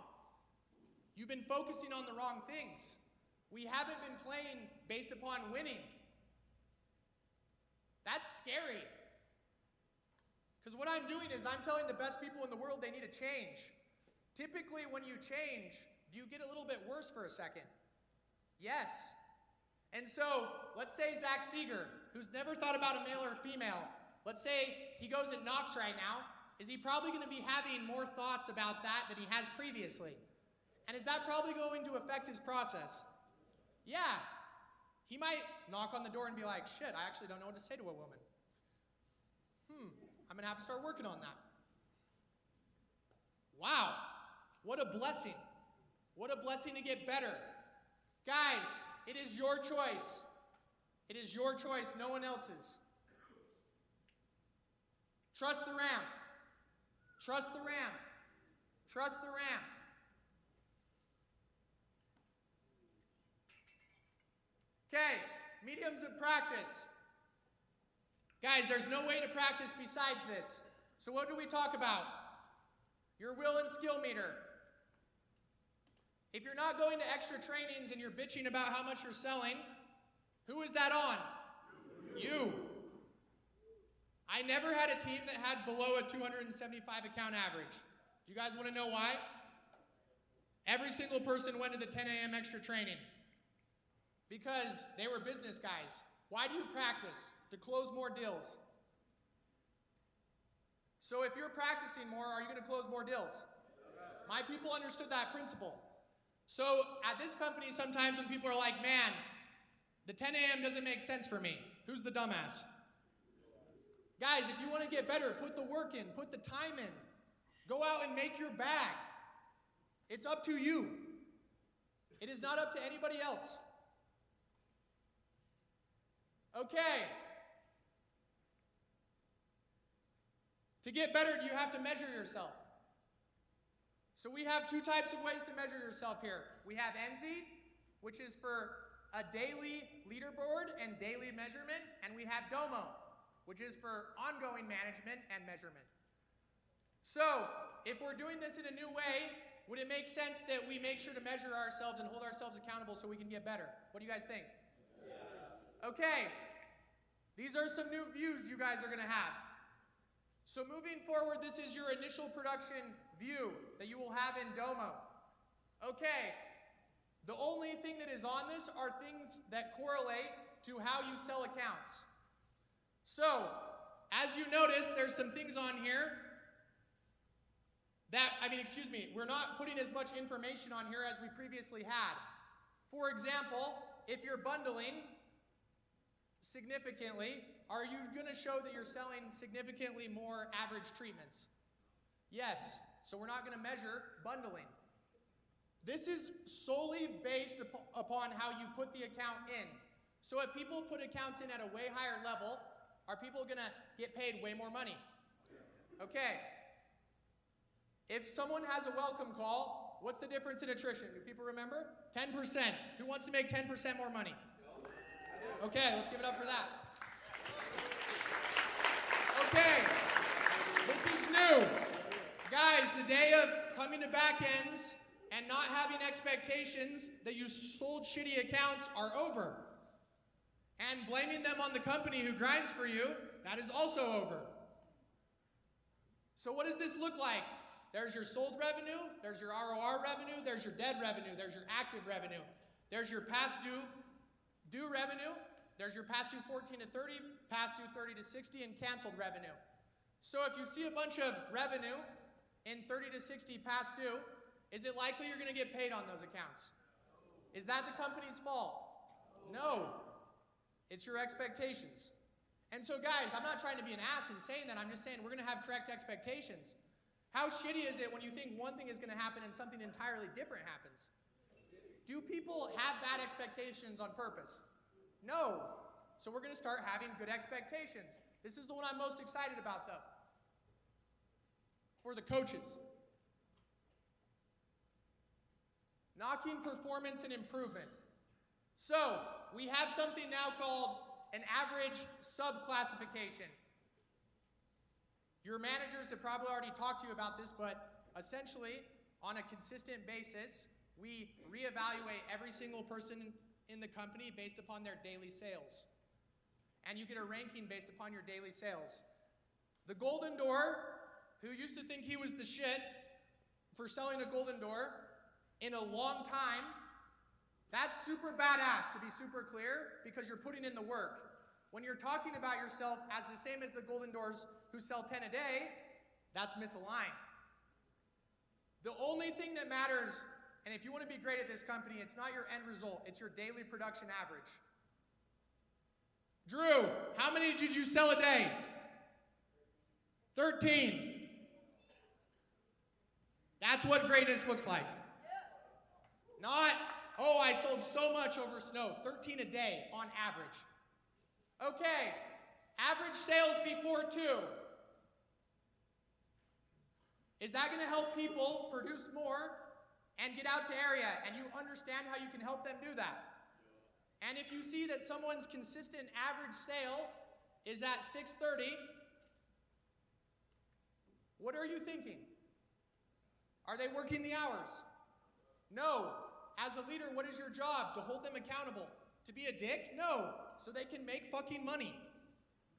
You've been focusing on the wrong things. We haven't been playing based upon winning. That's scary. Because what I'm doing is I'm telling the best people in the world they need to change. Typically, when you change, do you get a little bit worse for a second? Yes. And so, let's say Zach Seeger, who's never thought about a male or female, let's say he goes and knocks right now, is he probably going to be having more thoughts about that than he has previously? And is that probably going to affect his process? Yeah. He might knock on the door and be like, shit, I actually don't know what to say to a woman. I'm going to have to start working on that. Wow. What a blessing. What a blessing to get better. Guys, it is your choice. It is your choice, no one else's. Trust the ramp. Trust the ramp. Trust the ramp. Okay, mediums of practice. Guys, there's no way to practice besides this. So what do we talk about? Your will and skill meter. If you're not going to extra trainings and you're bitching about how much you're selling, who is that on? You. I never had a team that had below a 275 account average. Do you guys want to know why? Every single person went to the 10 a.m. extra training because they were business guys. Why do you practice? To close more deals. So if you're practicing more, are you going to close more deals? My people understood that principle. So at this company, sometimes when people are like, man, the 10 a.m. doesn't make sense for me. Who's the dumbass? Guys, if you want to get better, put the work in, put the time in. Go out and make your bag. It's up to you. It is not up to anybody else. Okay. To get better, you have to measure yourself. So we have two types of ways to measure yourself here. We have NZ, which is for a daily leaderboard and daily measurement, and we have Domo, which is for ongoing management and measurement. So, if we're doing this in a new way, would it make sense that we make sure to measure ourselves and hold ourselves accountable so we can get better? What do you guys think? Yes. Okay. These are some new views you guys are going to have. So moving forward, this is your initial production view that you will have in Domo. Okay, the only thing that is on this are things that correlate to how you sell accounts. So, as you notice, there's some things on here that, we're not putting as much information on here as we previously had. For example, if you're bundling significantly, are you going to show that you're selling significantly more average treatments? Yes. So we're not going to measure bundling. This is solely based upon how you put the account in. So if people put accounts in at a way higher level, are people going to get paid way more money? Okay. If someone has a welcome call, what's the difference in attrition? Do people remember? 10%. Who wants to make 10% more money? Okay, let's give it up for that. Okay, this is new. Guys, the day of coming to back ends and not having expectations that you sold shitty accounts are over. And blaming them on the company who grinds for you, that is also over. So what does this look like? There's your sold revenue, there's your ROR revenue, there's your dead revenue, there's your active revenue, there's your past due revenue, there's your past due 14 to 30, past due 30 to 60, and canceled revenue. So if you see a bunch of revenue in 30 to 60 past due, is it likely you're going to get paid on those accounts? Is that the company's fault? No. It's your expectations. And so guys, I'm not trying to be an ass in saying that, I'm just saying we're going to have correct expectations. How shitty is it when you think one thing is going to happen and something entirely different happens? Do people have bad expectations on purpose? No. So we're going to start having good expectations. This is the one I'm most excited about, though. For the coaches. Knocking performance and improvement. So, we have something now called an average sub-classification. Your managers have probably already talked to you about this, but essentially, on a consistent basis, we reevaluate every single person in the company based upon their daily sales. And you get a ranking based upon your daily sales. The Golden Door, who used to think he was the shit for selling a Golden Door in a long time, that's super badass, to be super clear, because you're putting in the work. When you're talking about yourself as the same as the Golden Doors who sell 10 a day, that's misaligned. The only thing that matters, and if you want to be great at this company, it's not your end result, it's your daily production average. Drew, how many did you sell a day? 13. That's what greatness looks like. Not, oh, I sold so much over snow. 13 a day on average. Okay, average sales before 2. Is that going to help people produce more and get out to area, and you understand how you can help them do that? And if you see that someone's consistent average sale is at 6:30, what are you thinking? Are they working the hours? No. As a leader, what is your job? To hold them accountable? To be a dick? No. So they can make fucking money.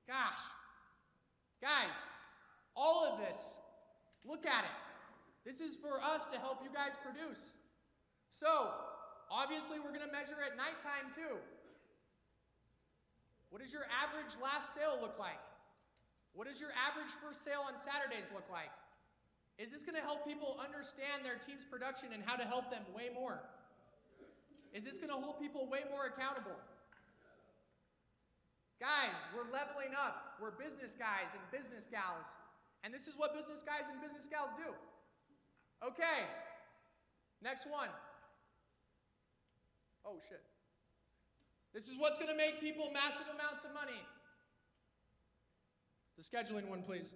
Gosh. Guys, all of this, look at it. This is for us to help you guys produce. So, obviously we're going to measure at nighttime too. What does your average last sale look like? What does your average first sale on Saturdays look like? Is this going to help people understand their team's production and how to help them way more? Is this going to hold people way more accountable? Guys, we're leveling up. We're business guys and business gals. And this is what business guys and business gals do. Okay. Next one. Oh, shit. This is what's going to make people massive amounts of money. The scheduling one, please.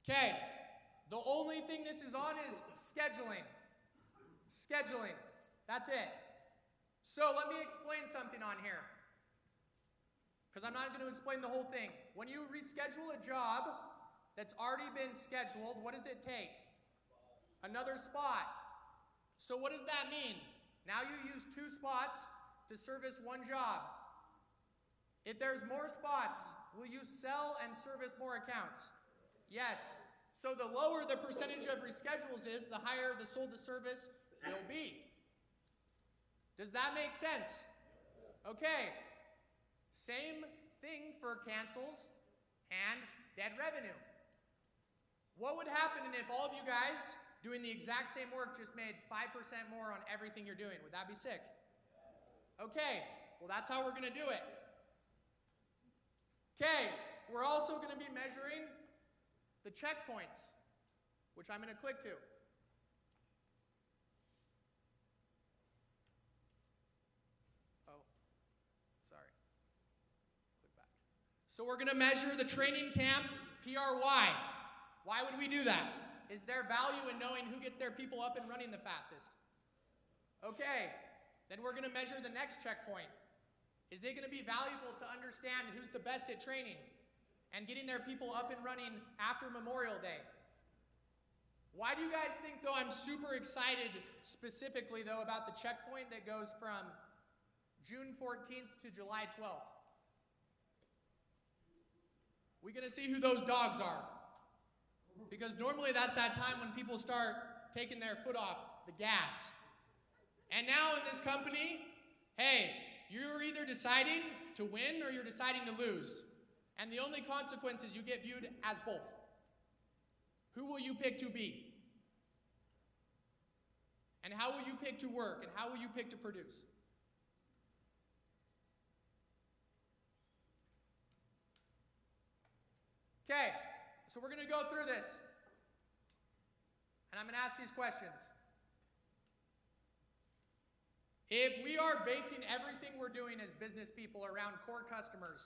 Okay. The only thing this is on is scheduling. Scheduling. That's it. So let me explain something on here. Because I'm not going to explain the whole thing. When you reschedule a job that's already been scheduled, what does it take? Another spot. So what does that mean? Now you use 2 spots to service 1 job. If there's more spots, will you sell and service more accounts? Yes. So the lower the percentage of reschedules is, the higher the sold to service will be. Does that make sense? Okay. Same thing for cancels and dead revenue. What would happen if all of you guys doing the exact same work just made 5% more on everything you're doing? Would that be sick? Okay, well that's how we're going to do it. Okay, we're also going to be measuring the checkpoints, which I'm going to click to. Oh, sorry. Click back. So we're going to measure the training camp PRY. Why would we do that? Is there value in knowing who gets their people up and running the fastest? Okay, then we're going to measure the next checkpoint. Is it going to be valuable to understand who's the best at training and getting their people up and running after Memorial Day? Why do you guys think, though, I'm super excited specifically, though, about the checkpoint that goes from June 14th to July 12th? We're going to see who those dogs are. Because normally that's that time when people start taking their foot off the gas. And now in this company, hey, you're either deciding to win or you're deciding to lose. And the only consequence is you get viewed as both. Who will you pick to be? And how will you pick to work? And how will you pick to produce? Okay, so we're going to go through this. And I'm going to ask these questions. If we are basing everything we're doing as business people around core customers,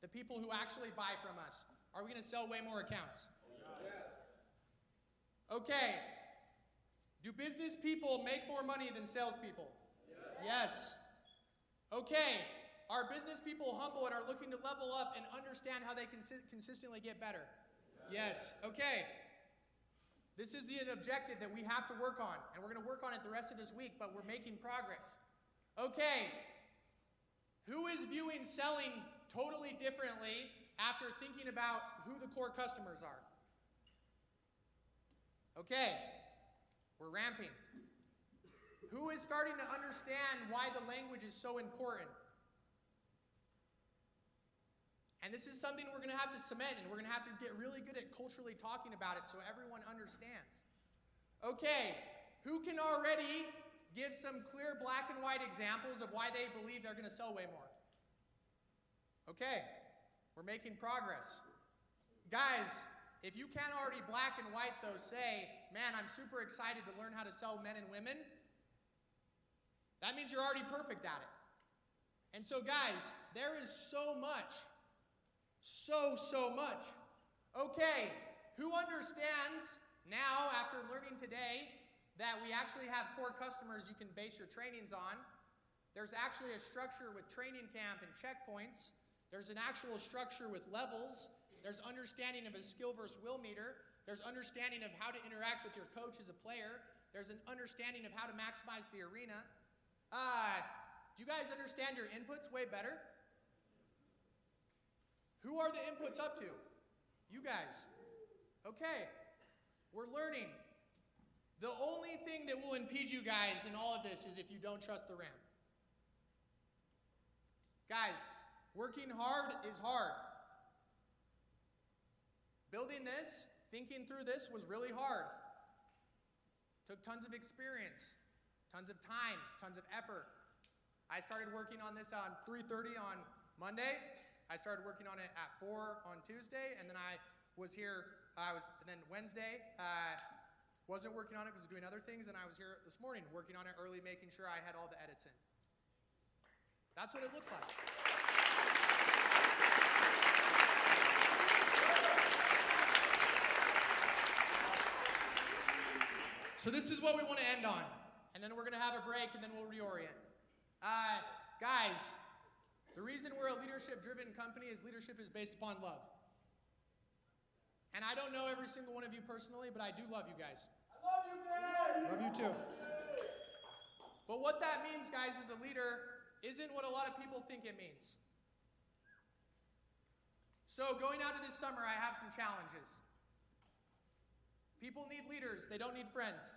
the people who actually buy from us, are we going to sell way more accounts? Yes. Okay. Do business people make more money than salespeople? Yes. Okay. Are business people humble and are looking to level up and understand how they can consistently get better? Yes. Okay. This is an objective that we have to work on, and we're going to work on it the rest of this week, but we're making progress. Okay. Who is viewing selling totally differently after thinking about who the core customers are? Okay. We're ramping. Who is starting to understand why the language is so important? And this is something we're going to have to cement, and we're going to have to get really good at culturally talking about it so everyone understands. Okay, who can already give some clear black and white examples of why they believe they're going to sell way more? Okay, we're making progress. Guys, if you can't already black and white, though, say, man, I'm super excited to learn how to sell men and women, that means you're already perfect at it. And so, guys, there is so much. So much. Okay, who understands now, after learning today, that we actually have core customers you can base your trainings on? There's actually a structure with training camp and checkpoints. There's an actual structure with levels. There's understanding of a skill versus will meter. There's understanding of how to interact with your coach as a player. There's an understanding of how to maximize the arena. Do you guys understand your inputs way better? Who are the inputs up to? You guys. Okay. We're learning. The only thing that will impede you guys in all of this is if you don't trust the ramp. Guys, working hard is hard. Building this, thinking through this was really hard. Took tons of experience, tons of time, tons of effort. I started working on this on 3:30 on Monday. I started working on it at 4 on Tuesday, and then I was here, and then Wednesday, wasn't working on it because I was doing other things, and I was here this morning working on it early, making sure I had all the edits in. That's what it looks like. So this is what we want to end on, and then we're going to have a break, and then we'll reorient. Guys, the reason we're a leadership-driven company is leadership is based upon love. And I don't know every single one of you personally, but I do love you guys. I love you guys! Love you too. But what that means, guys, as a leader isn't what a lot of people think it means. So going out to this summer, I have some challenges. People need leaders. They don't need friends.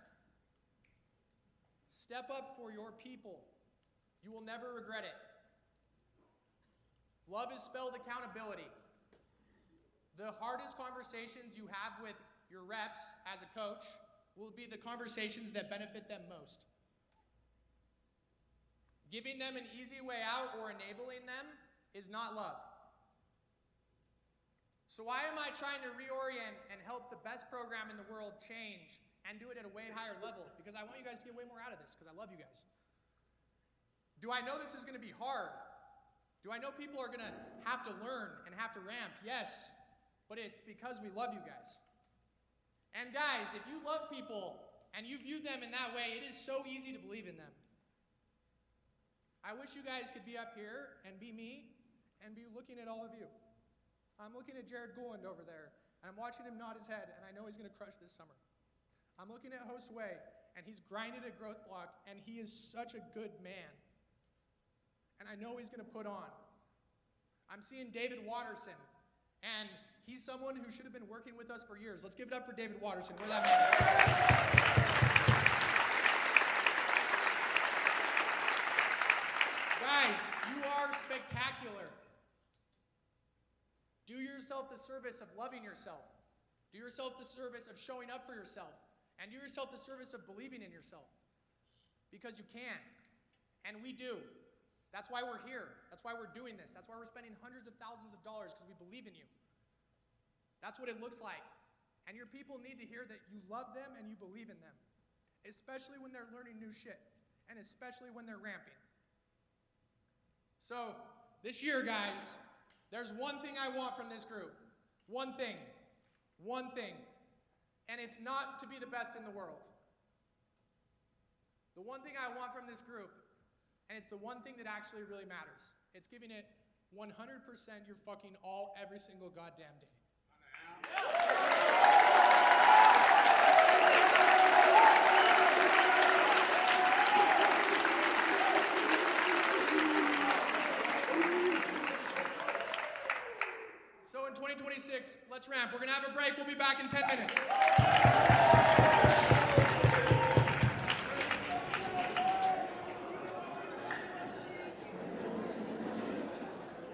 Step up for your people. You will never regret it. Love is spelled accountability. The hardest conversations you have with your reps as a coach will be the conversations that benefit them most. Giving them an easy way out or enabling them is not love. So why am I trying to reorient and help the best program in the world change and do it at a way higher level? Because I want you guys to get way more out of this, because I love you guys. Do I know this is going to be hard? Do I know people are going to have to learn and have to ramp? Yes, but it's because we love you guys. And guys, if you love people and you view them in that way, it is so easy to believe in them. I wish you guys could be up here and be me and be looking at all of you. I'm looking at Jared Goland over there, and I'm watching him nod his head, and I know he's going to crush this summer. I'm looking at Josue, and he's grinded at growth block, and he is such a good man. And I know he's going to put on. I'm seeing David Watterson, and he's someone who should have been working with us for years. Let's give it up for David Watterson. Where that man is. Guys, you are spectacular. Do yourself the service of loving yourself. Do yourself the service of showing up for yourself. And do yourself the service of believing in yourself. Because you can. And we do. That's why we're here. That's why we're doing this. That's why we're spending hundreds of thousands of dollars, because we believe in you. That's what it looks like. And your people need to hear that you love them and you believe in them. Especially when they're learning new shit. And especially when they're ramping. So, this year, guys, there's one thing I want from this group. One thing. One thing. And it's not to be the best in the world. The one thing I want from this group, and it's the one thing that actually really matters. It's giving it 100% your fucking all every single goddamn day. So in 2026, let's ramp. We're going to have a break. We'll be back in 10 minutes.